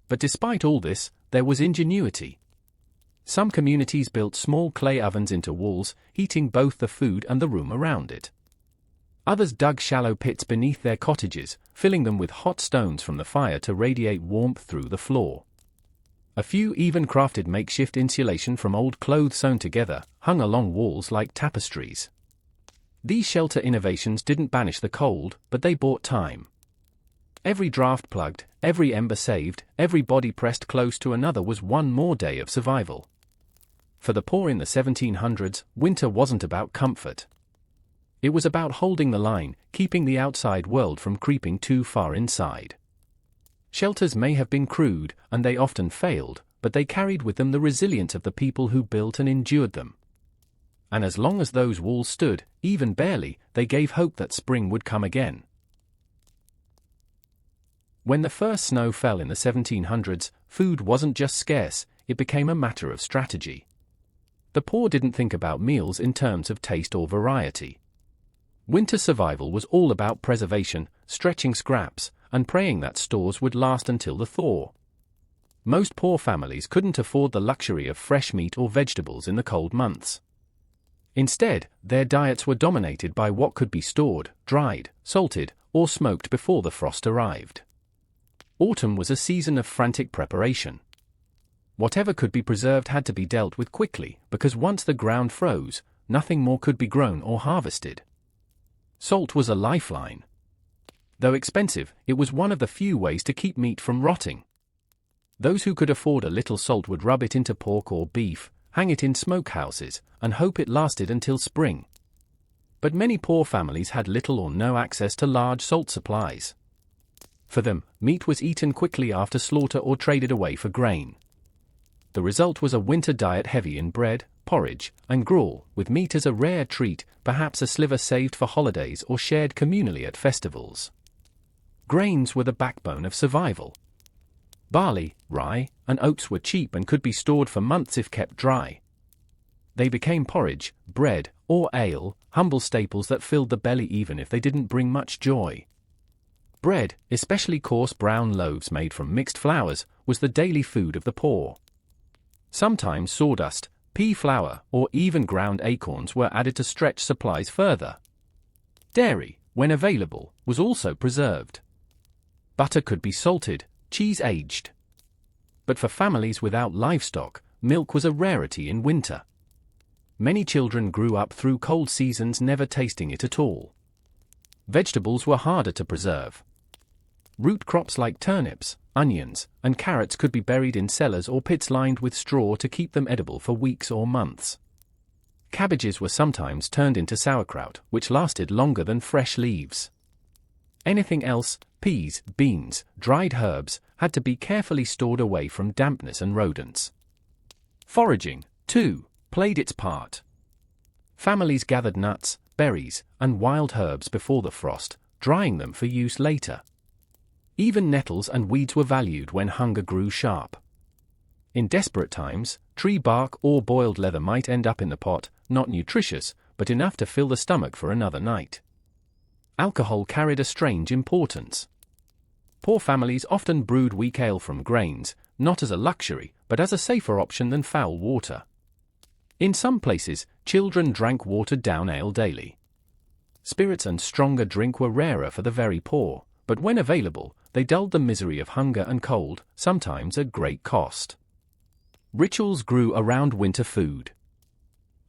But despite all this, there was ingenuity. Some communities built small clay ovens into walls, heating both the food and the room around it. Others dug shallow pits beneath their cottages, filling them with hot stones from the fire to radiate warmth through the floor. A few even crafted makeshift insulation from old clothes sewn together, hung along walls like tapestries. These shelter innovations didn't banish the cold, but they bought time. Every draft plugged, every ember saved, every body pressed close to another was one more day of survival. For the poor in the 1700s, winter wasn't about comfort. It was about holding the line, keeping the outside world from creeping too far inside. Shelters may have been crude, and they often failed, but they carried with them the resilience of the people who built and endured them. And as long as those walls stood, even barely, they gave hope that spring would come again. When the first snow fell in the 1700s, food wasn't just scarce, it became a matter of strategy. The poor didn't think about meals in terms of taste or variety. Winter survival was all about preservation, stretching scraps, and praying that stores would last until the thaw. Most poor families couldn't afford the luxury of fresh meat or vegetables in the cold months. Instead, their diets were dominated by what could be stored, dried, salted, or smoked before the frost arrived. Autumn was a season of frantic preparation. Whatever could be preserved had to be dealt with quickly, because once the ground froze, nothing more could be grown or harvested. Salt was a lifeline. Though expensive, it was one of the few ways to keep meat from rotting. Those who could afford a little salt would rub it into pork or beef, hang it in smokehouses, and hope it lasted until spring. But many poor families had little or no access to large salt supplies. For them, meat was eaten quickly after slaughter or traded away for grain. The result was a winter diet heavy in bread, porridge, and gruel, with meat as a rare treat, perhaps a sliver saved for holidays or shared communally at festivals. Grains were the backbone of survival. Barley, rye, and oats were cheap and could be stored for months if kept dry. They became porridge, bread, or ale, humble staples that filled the belly even if they didn't bring much joy. Bread, especially coarse brown loaves made from mixed flours, was the daily food of the poor. Sometimes sawdust, pea flour, or even ground acorns were added to stretch supplies further. Dairy, when available, was also preserved. Butter could be salted, cheese aged. But for families without livestock, milk was a rarity in winter. Many children grew up through cold seasons never tasting it at all. Vegetables were harder to preserve. Root crops like turnips, onions, and carrots could be buried in cellars or pits lined with straw to keep them edible for weeks or months. Cabbages were sometimes turned into sauerkraut, which lasted longer than fresh leaves. Anything else, peas, beans, dried herbs, had to be carefully stored away from dampness and rodents. Foraging, too, played its part. Families gathered nuts, berries, and wild herbs before the frost, drying them for use later. Even nettles and weeds were valued when hunger grew sharp. In desperate times, tree bark or boiled leather might end up in the pot, not nutritious, but enough to fill the stomach for another night. Alcohol carried a strange importance. Poor families often brewed weak ale from grains, not as a luxury, but as a safer option than foul water. In some places, children drank watered-down ale daily. Spirits and stronger drink were rarer for the very poor, but when available, they dulled the misery of hunger and cold, sometimes at great cost. Rituals grew around winter food.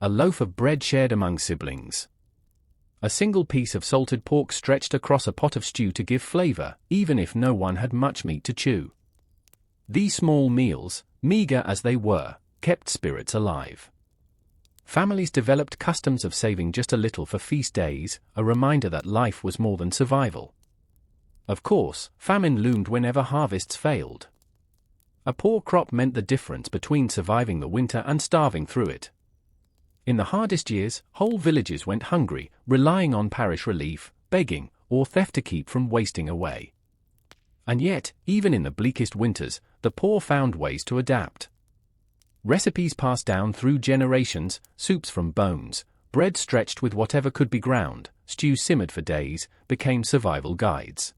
A loaf of bread shared among siblings. A single piece of salted pork stretched across a pot of stew to give flavor, even if no one had much meat to chew. These small meals, meager as they were, kept spirits alive. Families developed customs of saving just a little for feast days, a reminder that life was more than survival. Of course, famine loomed whenever harvests failed. A poor crop meant the difference between surviving the winter and starving through it. In the hardest years, whole villages went hungry, relying on parish relief, begging, or theft to keep from wasting away. And yet, even in the bleakest winters, the poor found ways to adapt. Recipes passed down through generations, soups from bones, bread stretched with whatever could be ground, stews simmered for days, became survival guides.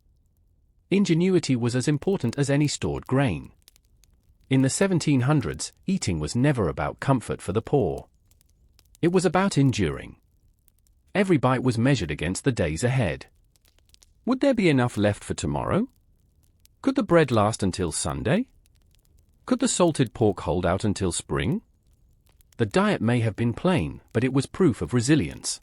Ingenuity was as important as any stored grain. In the 1700s, eating was never about comfort for the poor. It was about enduring. Every bite was measured against the days ahead. Would there be enough left for tomorrow? Could the bread last until Sunday? Could the salted pork hold out until spring? The diet may have been plain, but it was proof of resilience.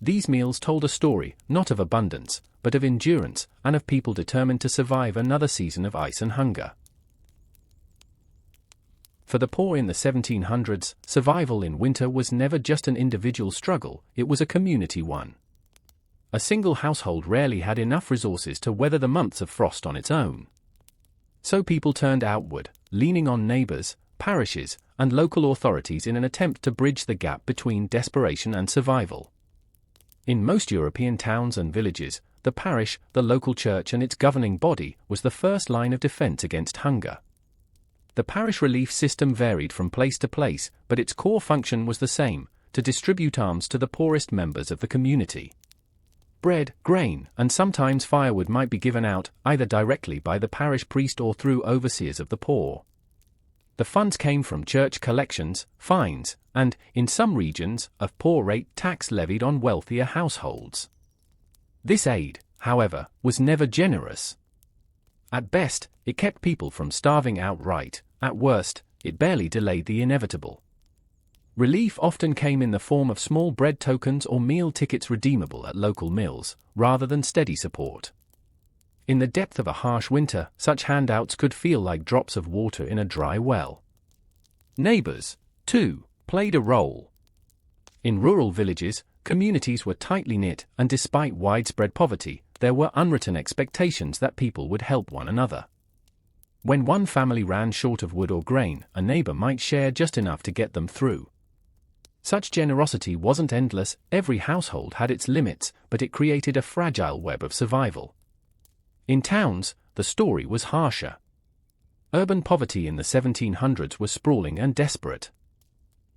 These meals told a story, not of abundance, but of endurance, and of people determined to survive another season of ice and hunger. For the poor in the 1700s, survival in winter was never just an individual struggle, it was a community one. A single household rarely had enough resources to weather the months of frost on its own. So people turned outward, leaning on neighbors, parishes, and local authorities in an attempt to bridge the gap between desperation and survival. In most European towns and villages, the parish, the local church and its governing body, was the first line of defense against hunger. The parish relief system varied from place to place, but its core function was the same, to distribute alms to the poorest members of the community. bread, grain, and sometimes firewood might be given out, either directly by the parish priest or through overseers of the poor. The funds came from church collections, fines, and, in some regions, a poor rate tax levied on wealthier households. This aid, however, was never generous. At best, it kept people from starving outright; at worst, it barely delayed the inevitable. Relief often came in the form of small bread tokens or meal tickets redeemable at local mills, rather than steady support. In the depth of a harsh winter, such handouts could feel like drops of water in a dry well. Neighbors, too, played a role. In rural villages, communities were tightly knit, and despite widespread poverty, there were unwritten expectations that people would help one another. When one family ran short of wood or grain, a neighbor might share just enough to get them through. Such generosity wasn't endless; every household had its limits, but it created a fragile web of survival. In towns, the story was harsher. Urban poverty in the 1700s was sprawling and desperate.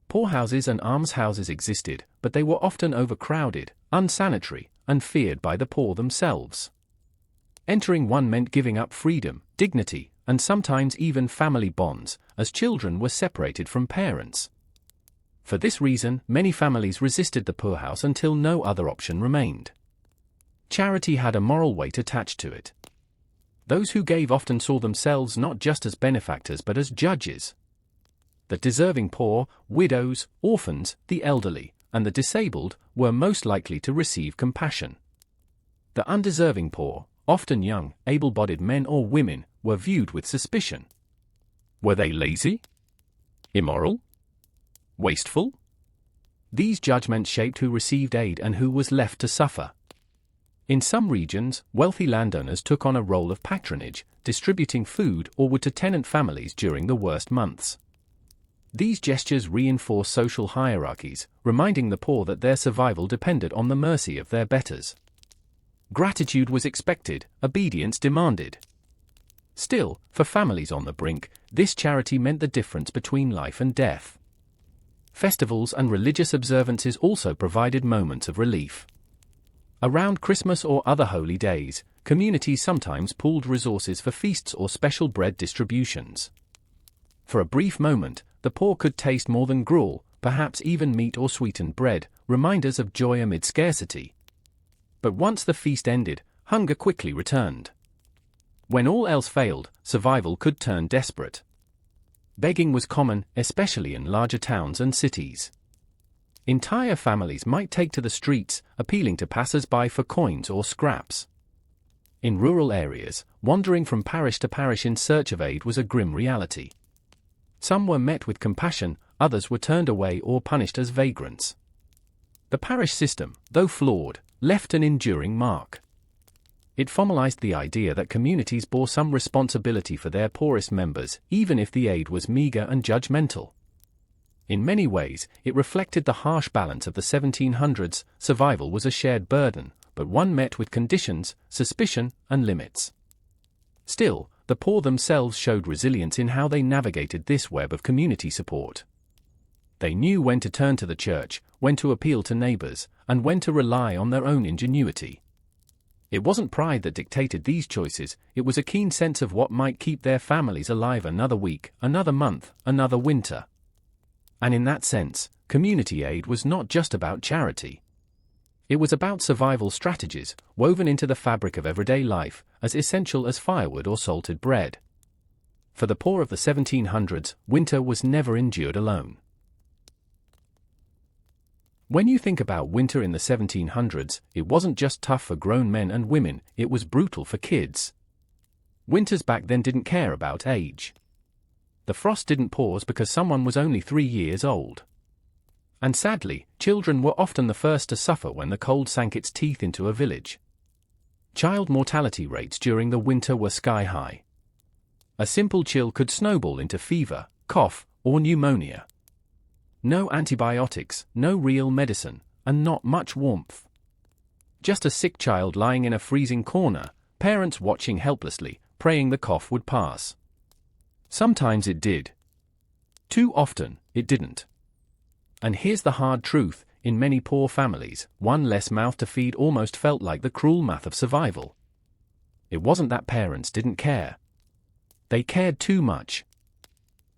Poorhouses and almshouses existed, but they were often overcrowded, unsanitary, and feared by the poor themselves. Entering one meant giving up freedom, dignity, and sometimes even family bonds, as children were separated from parents. For this reason, many families resisted the poorhouse until no other option remained. Charity had a moral weight attached to it. Those who gave often saw themselves not just as benefactors but as judges. The deserving poor, widows, orphans, the elderly, and the disabled were most likely to receive compassion. The undeserving poor, often young, able-bodied men or women, were viewed with suspicion. Were they lazy? Immoral? Wasteful? These judgments shaped who received aid and who was left to suffer. In some regions, wealthy landowners took on a role of patronage, distributing food or wood to tenant families during the worst months. These gestures reinforced social hierarchies, reminding the poor that their survival depended on the mercy of their betters. Gratitude was expected, obedience demanded. Still, for families on the brink, this charity meant the difference between life and death. Festivals and religious observances also provided moments of relief. Around Christmas or other holy days, communities sometimes pooled resources for feasts or special bread distributions. For a brief moment, the poor could taste more than gruel, perhaps even meat or sweetened bread, reminders of joy amid scarcity. But once the feast ended, hunger quickly returned. When all else failed, survival could turn desperate. Begging was common, especially in larger towns and cities. Entire families might take to the streets, appealing to passers-by for coins or scraps. In rural areas, wandering from parish to parish in search of aid was a grim reality. Some were met with compassion, others were turned away or punished as vagrants. The parish system, though flawed, left an enduring mark. It formalized the idea that communities bore some responsibility for their poorest members, even if the aid was meager and judgmental. In many ways, it reflected the harsh balance of the 1700s. Survival was a shared burden, but one met with conditions, suspicion, and limits. Still, the poor themselves showed resilience in how they navigated this web of community support. They knew when to turn to the church, when to appeal to neighbors, and when to rely on their own ingenuity. It wasn't pride that dictated these choices; it was a keen sense of what might keep their families alive another week, another month, another winter. And in that sense, community aid was not just about charity. It was about survival strategies, woven into the fabric of everyday life, as essential as firewood or salted bread. For the poor of the 1700s, winter was never endured alone. When you think about winter in the 1700s, it wasn't just tough for grown men and women, it was brutal for kids. Winters back then didn't care about age. The frost didn't pause because someone was only 3 years old. And sadly, children were often the first to suffer when the cold sank its teeth into a village. Child mortality rates during the winter were sky high. A simple chill could snowball into fever, cough, or pneumonia. No antibiotics, no real medicine, and not much warmth. Just a sick child lying in a freezing corner, parents watching helplessly, praying the cough would pass. Sometimes it did. Too often, it didn't. And here's the hard truth: In many poor families, one less mouth to feed almost felt like the cruel math of survival. It wasn't that parents didn't care. They cared too much.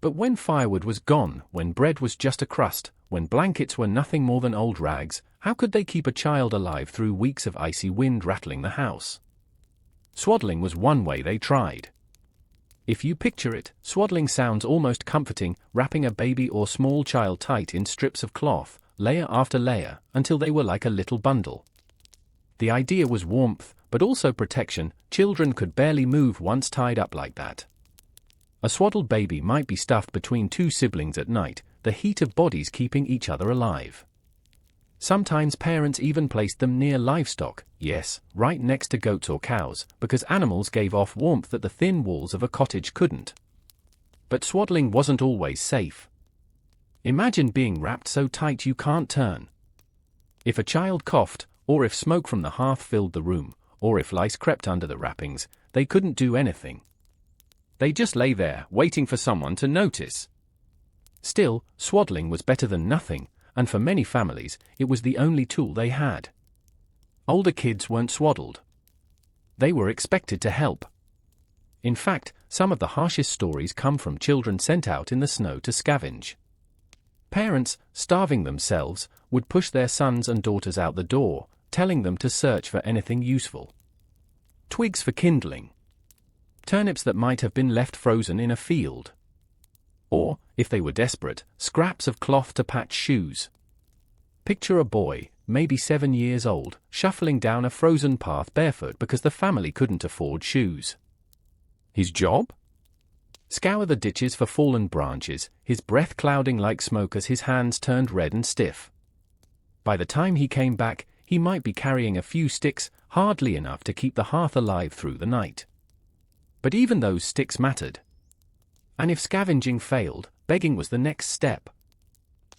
But when firewood was gone, when bread was just a crust, when blankets were nothing more than old rags, how could they keep a child alive through weeks of icy wind rattling the house? Swaddling was one way they tried. If you picture it, swaddling sounds almost comforting, wrapping a baby or small child tight in strips of cloth, layer after layer, until they were like a little bundle. The idea was warmth, but also protection. Children could barely move once tied up like that. A swaddled baby might be stuffed between two siblings at night, the heat of bodies keeping each other alive. Sometimes parents even placed them near livestock, yes, right next to goats or cows, because animals gave off warmth that the thin walls of a cottage couldn't. But swaddling wasn't always safe. Imagine being wrapped so tight you can't turn. If a child coughed, or if smoke from the hearth filled the room, or if lice crept under the wrappings, they couldn't do anything. They just lay there, waiting for someone to notice. Still, swaddling was better than nothing, and for many families, it was the only tool they had. Older kids weren't swaddled. They were expected to help. In fact, some of the harshest stories come from children sent out in the snow to scavenge. Parents, starving themselves, would push their sons and daughters out the door, telling them to search for anything useful. Twigs for kindling. Turnips that might have been left frozen in a field. Or, if they were desperate, scraps of cloth to patch shoes. Picture a boy, maybe 7 years old, shuffling down a frozen path barefoot because the family couldn't afford shoes. His job? Scour the ditches for fallen branches, his breath clouding like smoke as his hands turned red and stiff. By the time he came back, he might be carrying a few sticks, hardly enough to keep the hearth alive through the night. But even those sticks mattered. And if scavenging failed, begging was the next step.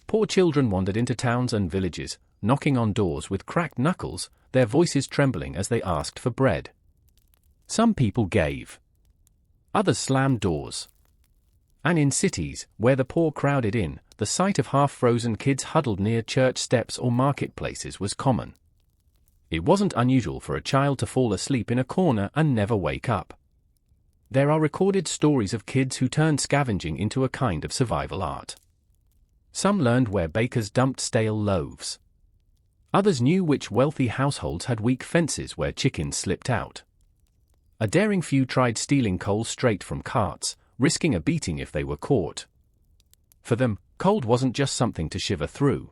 Poor children wandered into towns and villages, knocking on doors with cracked knuckles, their voices trembling as they asked for bread. Some people gave. Others slammed doors. And in cities, where the poor crowded in, the sight of half-frozen kids huddled near church steps or marketplaces was common. It wasn't unusual for a child to fall asleep in a corner and never wake up. There are recorded stories of kids who turned scavenging into a kind of survival art. Some learned where bakers dumped stale loaves. Others knew which wealthy households had weak fences where chickens slipped out. A daring few tried stealing coal straight from carts, risking a beating if they were caught. For them, cold wasn't just something to shiver through.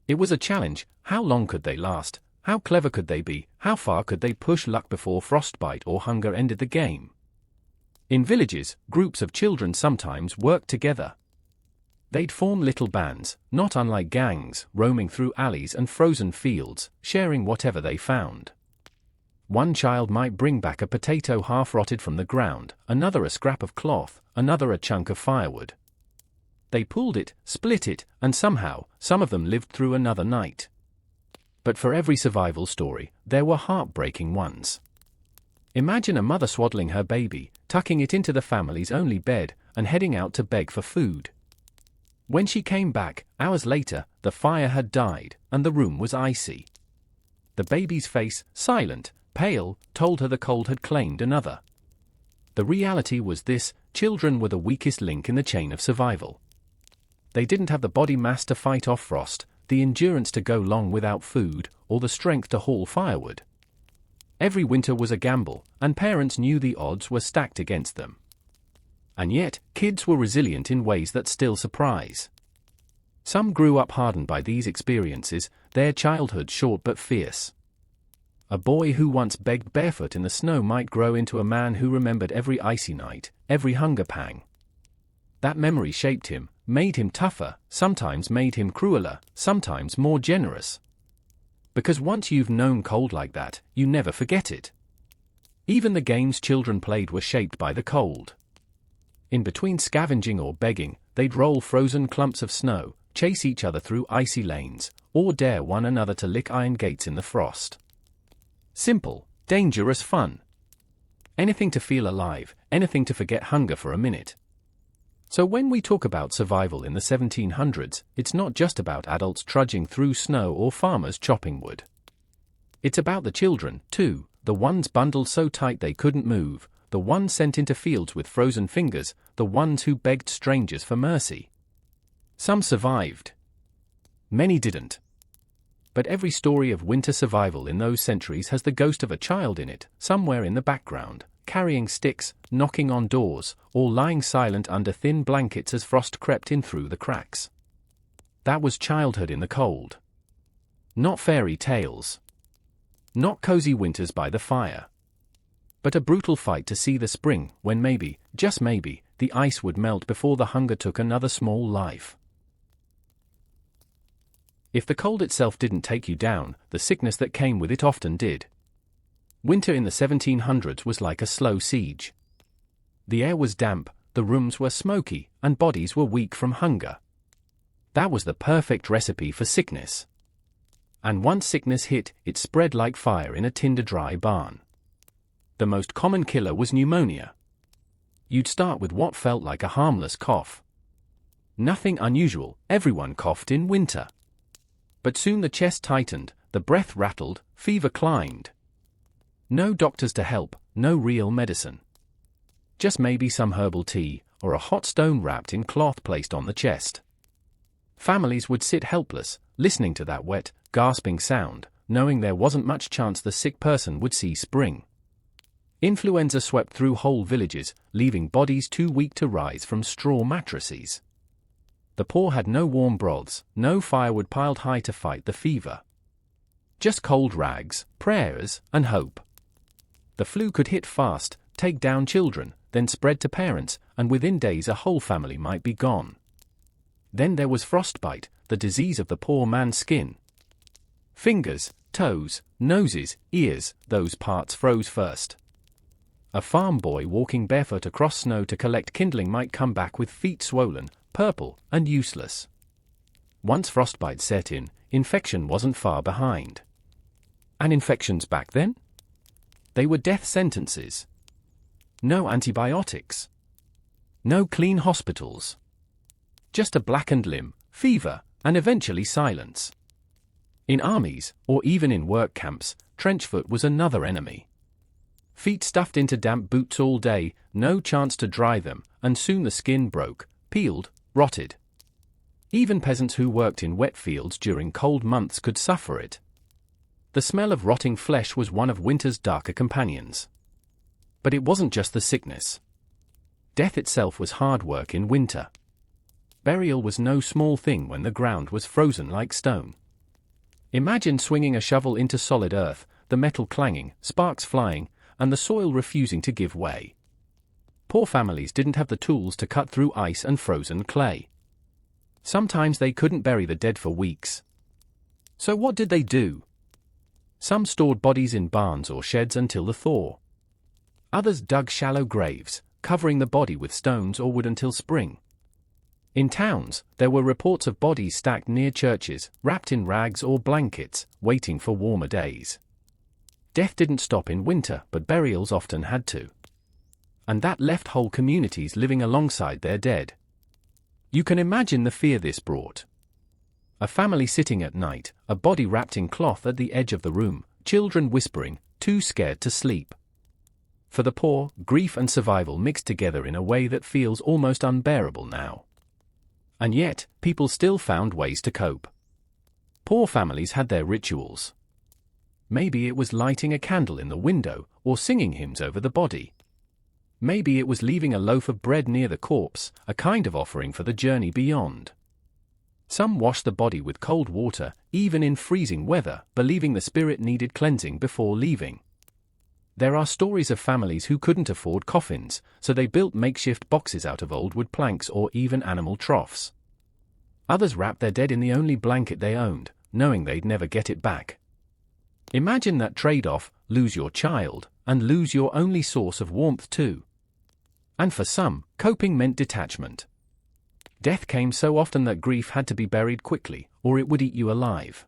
It was a challenge. How long could they last? How clever could they be? How far could they push luck before frostbite or hunger ended the game? In villages, groups of children sometimes worked together. They'd form little bands, not unlike gangs, roaming through alleys and frozen fields, sharing whatever they found. One child might bring back a potato half-rotted from the ground, another a scrap of cloth, another a chunk of firewood. They pulled it, split it, and somehow, some of them lived through another night. But for every survival story, there were heartbreaking ones. Imagine a mother swaddling her baby, tucking it into the family's only bed, and heading out to beg for food. When she came back, hours later, the fire had died, and the room was icy. The baby's face, silent, pale, told her the cold had claimed another. The reality was this: children were the weakest link in the chain of survival. They didn't have the body mass to fight off frost, the endurance to go long without food, or the strength to haul firewood. Every winter was a gamble, and parents knew the odds were stacked against them. And yet, kids were resilient in ways that still surprise. Some grew up hardened by these experiences, their childhood short but fierce. A boy who once begged barefoot in the snow might grow into a man who remembered every icy night, every hunger pang. That memory shaped him, made him tougher, sometimes made him crueler, sometimes more generous. Because once you've known cold like that, you never forget it. Even the games children played were shaped by the cold. In between scavenging or begging, they'd roll frozen clumps of snow, chase each other through icy lanes, or dare one another to lick iron gates in the frost. Simple, dangerous fun. Anything to feel alive, anything to forget hunger for a minute. So when we talk about survival in the 1700s, it's not just about adults trudging through snow or farmers chopping wood. It's about the children, too, the ones bundled so tight they couldn't move, the ones sent into fields with frozen fingers, the ones who begged strangers for mercy. Some survived. Many didn't. But every story of winter survival in those centuries has the ghost of a child in it, somewhere in the background, carrying sticks, knocking on doors, or lying silent under thin blankets as frost crept in through the cracks. That was childhood in the cold. Not fairy tales. Not cozy winters by the fire. But a brutal fight to see the spring, when maybe, just maybe, the ice would melt before the hunger took another small life. If the cold itself didn't take you down, the sickness that came with it often did. Winter in the 1700s was like a slow siege. The air was damp, the rooms were smoky, and bodies were weak from hunger. That was the perfect recipe for sickness. And once sickness hit, it spread like fire in a tinder-dry barn. The most common killer was pneumonia. You'd start with what felt like a harmless cough. Nothing unusual, everyone coughed in winter. But soon the chest tightened, the breath rattled, fever climbed. No doctors to help, no real medicine. Just maybe some herbal tea, or a hot stone wrapped in cloth placed on the chest. Families would sit helpless, listening to that wet, gasping sound, knowing there wasn't much chance the sick person would see spring. Influenza swept through whole villages, leaving bodies too weak to rise from straw mattresses. The poor had no warm broths, no firewood piled high to fight the fever. Just cold rags, prayers, and hope. The flu could hit fast, take down children, then spread to parents, and within days a whole family might be gone. Then there was frostbite, the disease of the poor man's skin. Fingers, toes, noses, ears, those parts froze first. A farm boy walking barefoot across snow to collect kindling might come back with feet swollen, purple, and useless. Once frostbite set in, infection wasn't far behind. And infections back then? They were death sentences. No antibiotics. No clean hospitals. Just a blackened limb, fever, and eventually silence. In armies, or even in work camps, trenchfoot was another enemy. Feet stuffed into damp boots all day, no chance to dry them, and soon the skin broke, peeled, rotted. Even peasants who worked in wet fields during cold months could suffer it. The smell of rotting flesh was one of winter's darker companions. But it wasn't just the sickness. Death itself was hard work in winter. Burial was no small thing when the ground was frozen like stone. Imagine swinging a shovel into solid earth, the metal clanging, sparks flying, and the soil refusing to give way. Poor families didn't have the tools to cut through ice and frozen clay. Sometimes they couldn't bury the dead for weeks. So what did they do? Some stored bodies in barns or sheds until the thaw. Others dug shallow graves, covering the body with stones or wood until spring. In towns, there were reports of bodies stacked near churches, wrapped in rags or blankets, waiting for warmer days. Death didn't stop in winter, but burials often had to. And that left whole communities living alongside their dead. You can imagine the fear this brought. A family sitting at night, a body wrapped in cloth at the edge of the room, children whispering, too scared to sleep. For the poor, grief and survival mixed together in a way that feels almost unbearable now. And yet, people still found ways to cope. Poor families had their rituals. Maybe it was lighting a candle in the window, or singing hymns over the body. Maybe it was leaving a loaf of bread near the corpse, a kind of offering for the journey beyond. Some washed the body with cold water, even in freezing weather, believing the spirit needed cleansing before leaving. There are stories of families who couldn't afford coffins, so they built makeshift boxes out of old wood planks or even animal troughs. Others wrapped their dead in the only blanket they owned, knowing they'd never get it back. Imagine that trade-off, lose your child, and lose your only source of warmth too. And for some, coping meant detachment. Death came so often that grief had to be buried quickly, or it would eat you alive.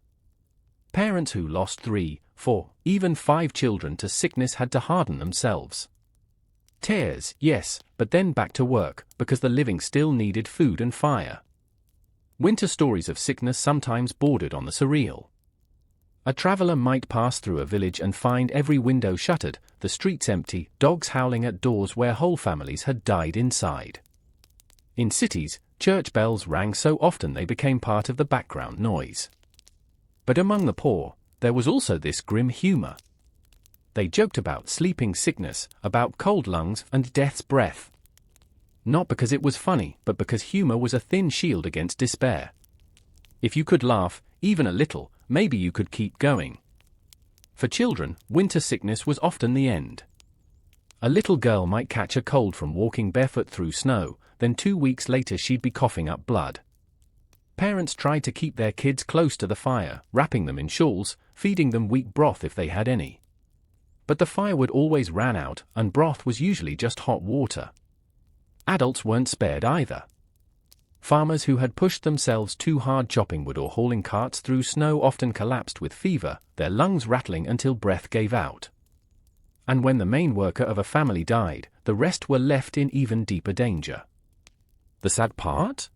Parents who lost 3, 4, even 5 children to sickness had to harden themselves. Tears, yes, but then back to work, because the living still needed food and fire. Winter stories of sickness sometimes bordered on the surreal. A traveler might pass through a village and find every window shuttered, the streets empty, dogs howling at doors where whole families had died inside. In cities, church bells rang so often they became part of the background noise. But among the poor, there was also this grim humor. They joked about sleeping sickness, about cold lungs and death's breath. Not because it was funny, but because humor was a thin shield against despair. If you could laugh, even a little, maybe you could keep going. For children, winter sickness was often the end. A little girl might catch a cold from walking barefoot through snow, then 2 weeks later she'd be coughing up blood. Parents tried to keep their kids close to the fire, wrapping them in shawls, feeding them weak broth if they had any. But the firewood always ran out, and broth was usually just hot water. Adults weren't spared either. Farmers who had pushed themselves too hard chopping wood or hauling carts through snow often collapsed with fever, their lungs rattling until breath gave out. And when the main worker of a family died, the rest were left in even deeper danger. The sad part?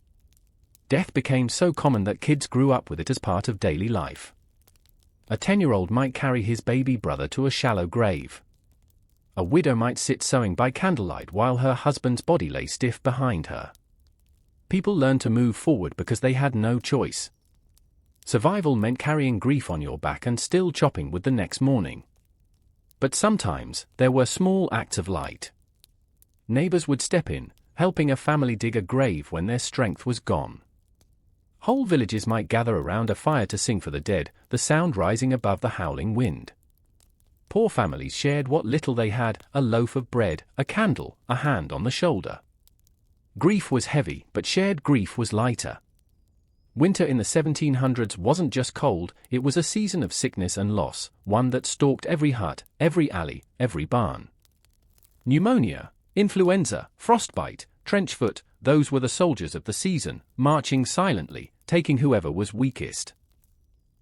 Death became so common that kids grew up with it as part of daily life. A 10-year-old might carry his baby brother to a shallow grave. A widow might sit sewing by candlelight while her husband's body lay stiff behind her. People learned to move forward because they had no choice. Survival meant carrying grief on your back and still chopping wood the next morning. But sometimes, there were small acts of light. Neighbors would step in, helping a family dig a grave when their strength was gone. Whole villages might gather around a fire to sing for the dead, the sound rising above the howling wind. Poor families shared what little they had, a loaf of bread, a candle, a hand on the shoulder. Grief was heavy, but shared grief was lighter. Winter in the 1700s wasn't just cold, it was a season of sickness and loss, one that stalked every hut, every alley, every barn. Pneumonia, influenza, frostbite, trench foot, those were the soldiers of the season, marching silently, taking whoever was weakest.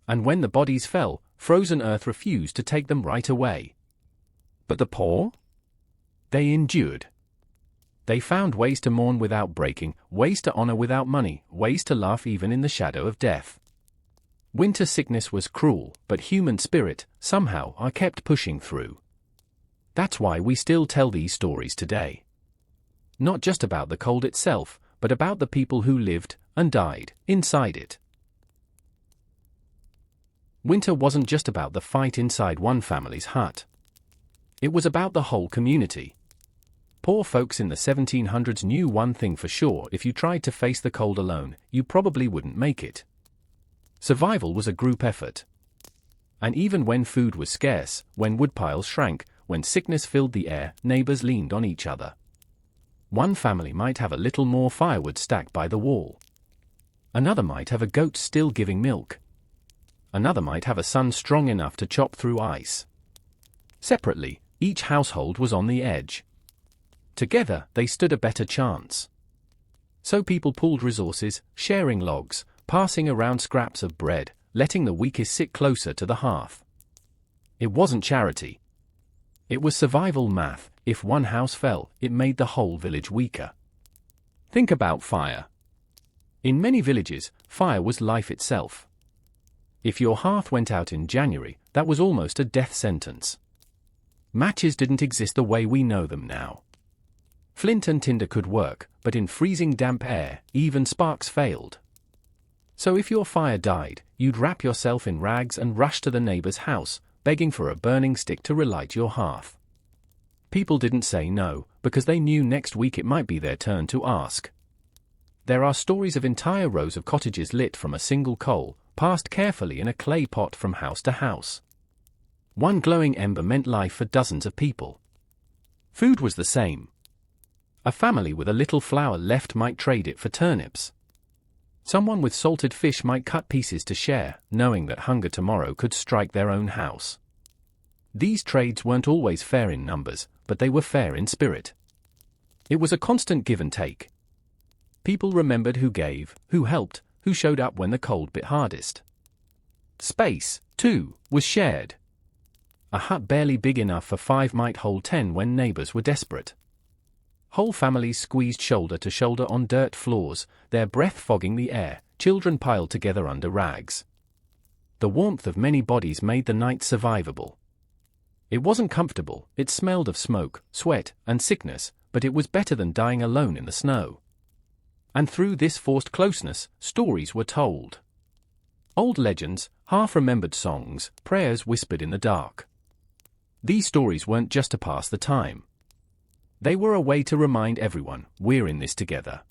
And when the bodies fell, frozen earth refused to take them right away. But the poor? They endured. They found ways to mourn without breaking, ways to honor without money, ways to laugh even in the shadow of death. Winter sickness was cruel, but human spirit, somehow, are kept pushing through. That's why we still tell these stories today. Not just about the cold itself, but about the people who lived and died inside it. Winter wasn't just about the fight inside one family's hut. It was about the whole community. Poor folks in the 1700s knew one thing for sure: if you tried to face the cold alone, you probably wouldn't make it. Survival was a group effort. And even when food was scarce, when woodpiles shrank, when sickness filled the air, neighbors leaned on each other. One family might have a little more firewood stacked by the wall. Another might have a goat still giving milk. Another might have a son strong enough to chop through ice. Separately, each household was on the edge. Together, they stood a better chance. So people pooled resources, sharing logs, passing around scraps of bread, letting the weakest sit closer to the hearth. It wasn't charity. It was survival math. If one house fell, it made the whole village weaker. Think about fire. In many villages, fire was life itself. If your hearth went out in January, that was almost a death sentence. Matches didn't exist the way we know them now. Flint and tinder could work, but in freezing damp air, even sparks failed. So if your fire died, you'd wrap yourself in rags and rush to the neighbor's house, begging for a burning stick to relight your hearth. People didn't say no, because they knew next week it might be their turn to ask. There are stories of entire rows of cottages lit from a single coal, passed carefully in a clay pot from house to house. One glowing ember meant life for dozens of people. Food was the same. A family with a little flour left might trade it for turnips. Someone with salted fish might cut pieces to share, knowing that hunger tomorrow could strike their own house. These trades weren't always fair in numbers, but they were fair in spirit. It was a constant give and take. People remembered who gave, who helped, who showed up when the cold bit hardest. Space, too, was shared. A hut barely big enough for 5 might hold 10 when neighbors were desperate. Whole families squeezed shoulder to shoulder on dirt floors, their breath fogging the air, children piled together under rags. The warmth of many bodies made the night survivable. It wasn't comfortable, it smelled of smoke, sweat, and sickness, but it was better than dying alone in the snow. And through this forced closeness, stories were told. Old legends, half-remembered songs, prayers whispered in the dark. These stories weren't just to pass the time. They were a way to remind everyone, we're in this together.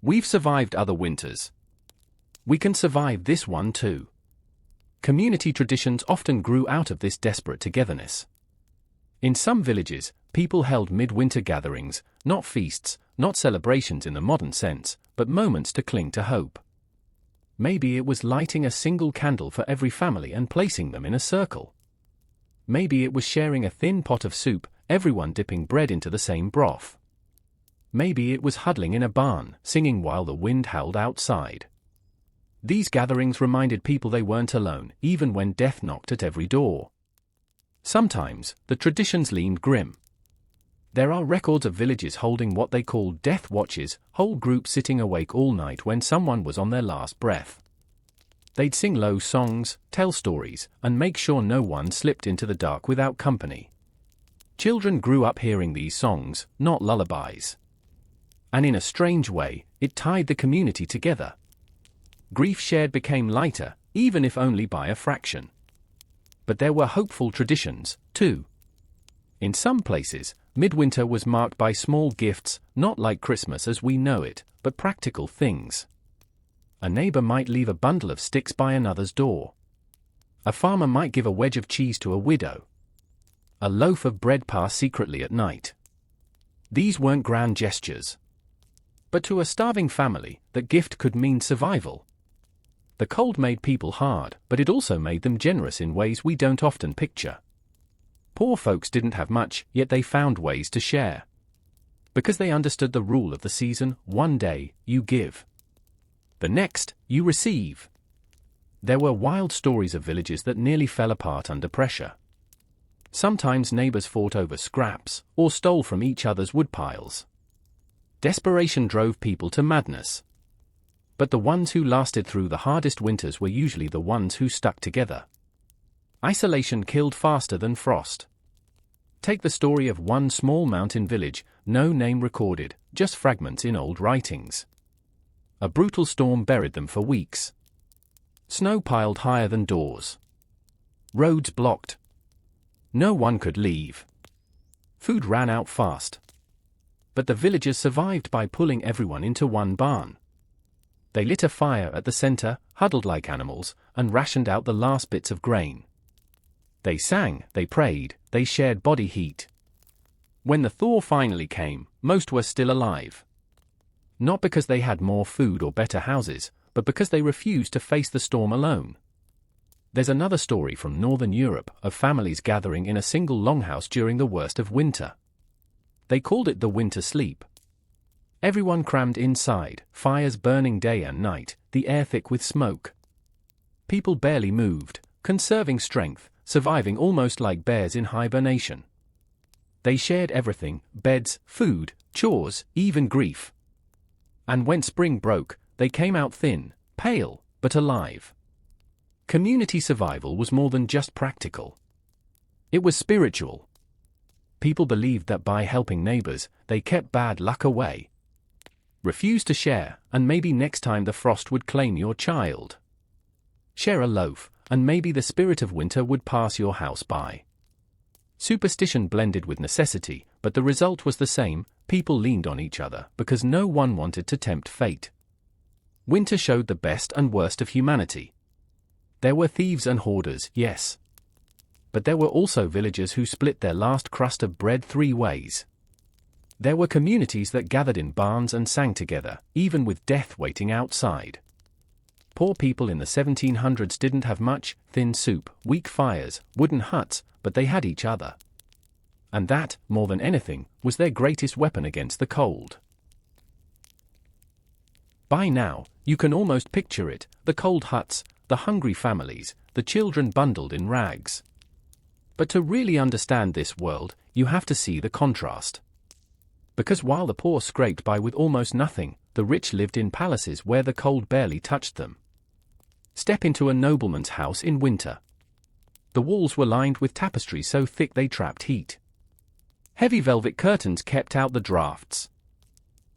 We've survived other winters. We can survive this one too. Community traditions often grew out of this desperate togetherness. In some villages, people held midwinter gatherings, not feasts, not celebrations in the modern sense, but moments to cling to hope. Maybe it was lighting a single candle for every family and placing them in a circle. Maybe it was sharing a thin pot of soup, everyone dipping bread into the same broth. Maybe it was huddling in a barn, singing while the wind howled outside. These gatherings reminded people they weren't alone, even when death knocked at every door. Sometimes, the traditions leaned grim. There are records of villages holding what they called death watches, whole groups sitting awake all night when someone was on their last breath. They'd sing low songs, tell stories, and make sure no one slipped into the dark without company. Children grew up hearing these songs, not lullabies. And in a strange way, it tied the community together. Grief shared became lighter, even if only by a fraction. But there were hopeful traditions, too. In some places, midwinter was marked by small gifts, not like Christmas as we know it, but practical things. A neighbor might leave a bundle of sticks by another's door. A farmer might give a wedge of cheese to a widow. A loaf of bread passed secretly at night. These weren't grand gestures. But to a starving family, that gift could mean survival. The cold made people hard, but it also made them generous in ways we don't often picture. Poor folks didn't have much, yet they found ways to share. Because they understood the rule of the season, one day, you give. The next, you receive. There were wild stories of villages that nearly fell apart under pressure. Sometimes neighbors fought over scraps, or stole from each other's woodpiles. Desperation drove people to madness. But the ones who lasted through the hardest winters were usually the ones who stuck together. Isolation killed faster than frost. Take the story of one small mountain village, no name recorded, just fragments in old writings. A brutal storm buried them for weeks. Snow piled higher than doors. Roads blocked. No one could leave. Food ran out fast. But the villagers survived by pulling everyone into one barn. They lit a fire at the center, huddled like animals, and rationed out the last bits of grain. They sang, they prayed, they shared body heat. When the thaw finally came, most were still alive. Not because they had more food or better houses, but because they refused to face the storm alone. There's another story from Northern Europe of families gathering in a single longhouse during the worst of winter. They called it the winter sleep. Everyone crammed inside, fires burning day and night, the air thick with smoke. People barely moved, conserving strength, surviving almost like bears in hibernation. They shared everything, beds, food, chores, even grief. And when spring broke, they came out thin, pale, but alive. Community survival was more than just practical. It was spiritual. People believed that by helping neighbors, they kept bad luck away. Refuse to share, and maybe next time the frost would claim your child. Share a loaf, and maybe the spirit of winter would pass your house by. Superstition blended with necessity, but the result was the same: people leaned on each other because no one wanted to tempt fate. Winter showed the best and worst of humanity. There were thieves and hoarders, yes. But there were also villagers who split their last crust of bread 3 ways. There were communities that gathered in barns and sang together, even with death waiting outside. Poor people in the 1700s didn't have much: thin soup, weak fires, wooden huts, but they had each other. And that, more than anything, was their greatest weapon against the cold. By now, you can almost picture it: the cold huts, the hungry families, the children bundled in rags. But to really understand this world, you have to see the contrast. Because while the poor scraped by with almost nothing, the rich lived in palaces where the cold barely touched them. Step into a nobleman's house in winter. The walls were lined with tapestry so thick they trapped heat. Heavy velvet curtains kept out the drafts.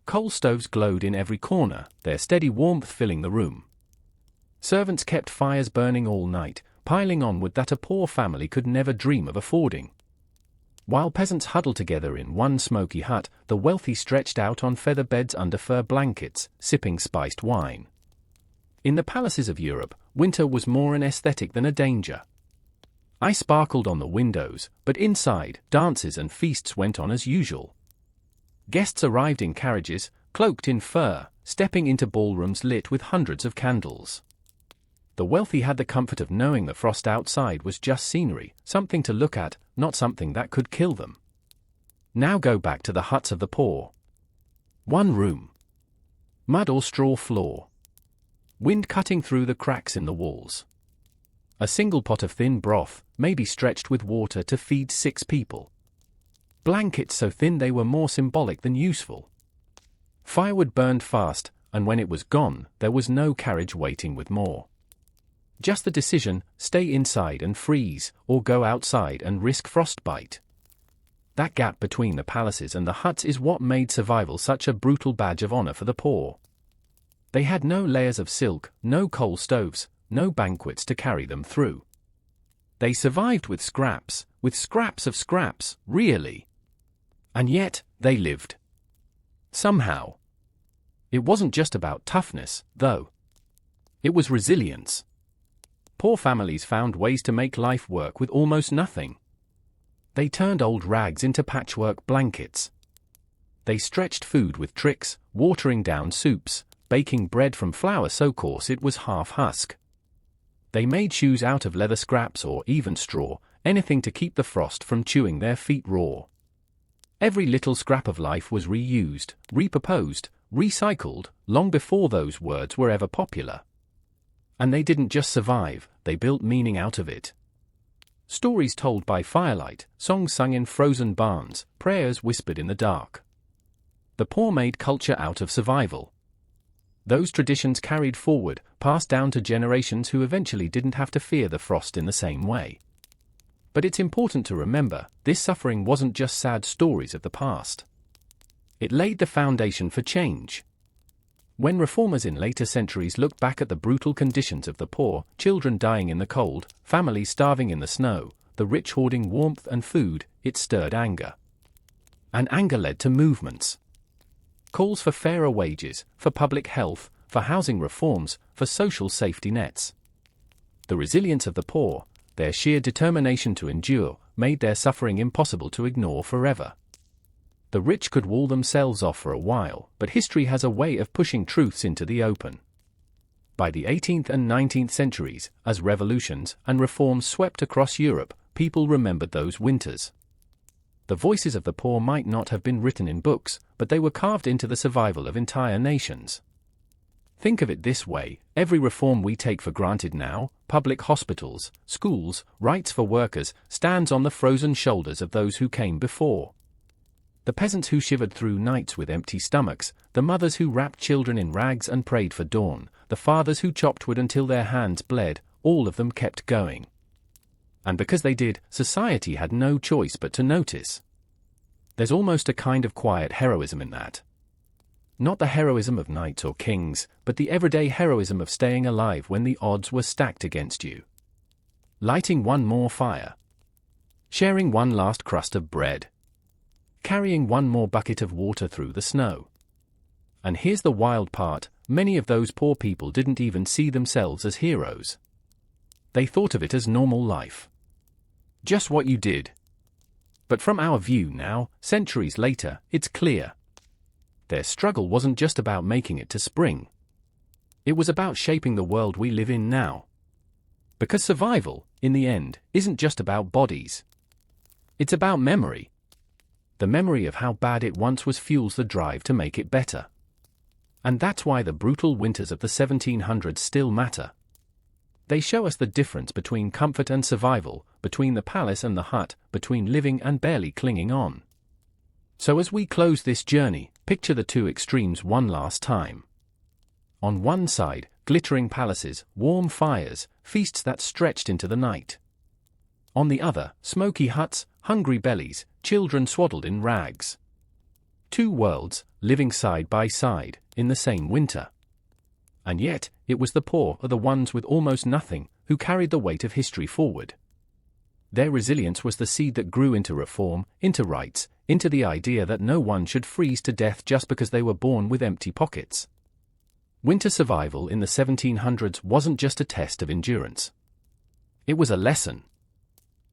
Coal stoves glowed in every corner, their steady warmth filling the room. Servants kept fires burning all night, piling on wood that a poor family could never dream of affording. While peasants huddled together in one smoky hut, the wealthy stretched out on feather beds under fur blankets, sipping spiced wine. In the palaces of Europe, winter was more an aesthetic than a danger. Ice sparkled on the windows, but inside, dances and feasts went on as usual. Guests arrived in carriages, cloaked in fur, stepping into ballrooms lit with hundreds of candles. The wealthy had the comfort of knowing the frost outside was just scenery, something to look at, not something that could kill them. Now go back to the huts of the poor. One room. Mud or straw floor. Wind cutting through the cracks in the walls. A single pot of thin broth, maybe stretched with water to feed 6 people. Blankets so thin they were more symbolic than useful. Firewood burned fast, and when it was gone, there was no carriage waiting with more. Just the decision, stay inside and freeze, or go outside and risk frostbite. That gap between the palaces and the huts is what made survival such a brutal badge of honor for the poor. They had no layers of silk, no coal stoves, no banquets to carry them through. They survived with scraps of scraps, really. And yet, they lived. Somehow. It wasn't just about toughness, though. It was resilience. Poor families found ways to make life work with almost nothing. They turned old rags into patchwork blankets. They stretched food with tricks, watering down soups, baking bread from flour so coarse it was half husk. They made shoes out of leather scraps or even straw, anything to keep the frost from chewing their feet raw. Every little scrap of life was reused, repurposed, recycled, long before those words were ever popular. And they didn't just survive, they built meaning out of it. Stories told by firelight, songs sung in frozen barns, prayers whispered in the dark. The poor made culture out of survival. Those traditions carried forward, passed down to generations who eventually didn't have to fear the frost in the same way. But it's important to remember, this suffering wasn't just sad stories of the past. It laid the foundation for change. When reformers in later centuries looked back at the brutal conditions of the poor, children dying in the cold, families starving in the snow, the rich hoarding warmth and food, it stirred anger. And anger led to movements. Calls for fairer wages, for public health, for housing reforms, for social safety nets. The resilience of the poor, their sheer determination to endure, made their suffering impossible to ignore forever. The rich could wall themselves off for a while, but history has a way of pushing truths into the open. By the 18th and 19th centuries, as revolutions and reforms swept across Europe, people remembered those winters. The voices of the poor might not have been written in books, but they were carved into the survival of entire nations. Think of it this way, every reform we take for granted now, public hospitals, schools, rights for workers, stands on the frozen shoulders of those who came before. The peasants who shivered through nights with empty stomachs, the mothers who wrapped children in rags and prayed for dawn, the fathers who chopped wood until their hands bled, all of them kept going. And because they did, society had no choice but to notice. There's almost a kind of quiet heroism in that. Not the heroism of knights or kings, but the everyday heroism of staying alive when the odds were stacked against you. Lighting one more fire. Sharing one last crust of bread. Carrying one more bucket of water through the snow. And here's the wild part, many of those poor people didn't even see themselves as heroes. They thought of it as normal life. Just what you did. But from our view now, centuries later, it's clear. Their struggle wasn't just about making it to spring. It was about shaping the world we live in now. Because survival, in the end, isn't just about bodies. It's about memory. The memory of how bad it once was fuels the drive to make it better. And that's why the brutal winters of the 1700s still matter. They show us the difference between comfort and survival, between the palace and the hut, between living and barely clinging on. So as we close this journey, picture the two extremes one last time. On one side, glittering palaces, warm fires, feasts that stretched into the night. On the other, smoky huts, hungry bellies, children swaddled in rags. Two worlds, living side by side, in the same winter. And yet, it was the poor, or the ones with almost nothing, who carried the weight of history forward. Their resilience was the seed that grew into reform, into rights, into the idea that no one should freeze to death just because they were born with empty pockets. Winter survival in the 1700s wasn't just a test of endurance. It was a lesson.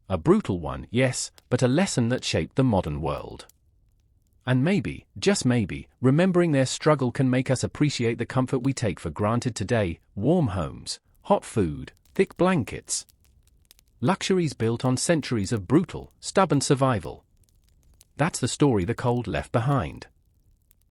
A brutal one, yes, but a lesson that shaped the modern world. And maybe, just maybe, remembering their struggle can make us appreciate the comfort we take for granted today: warm homes, hot food, thick blankets. Luxuries built on centuries of brutal, stubborn survival. That's the story the cold left behind.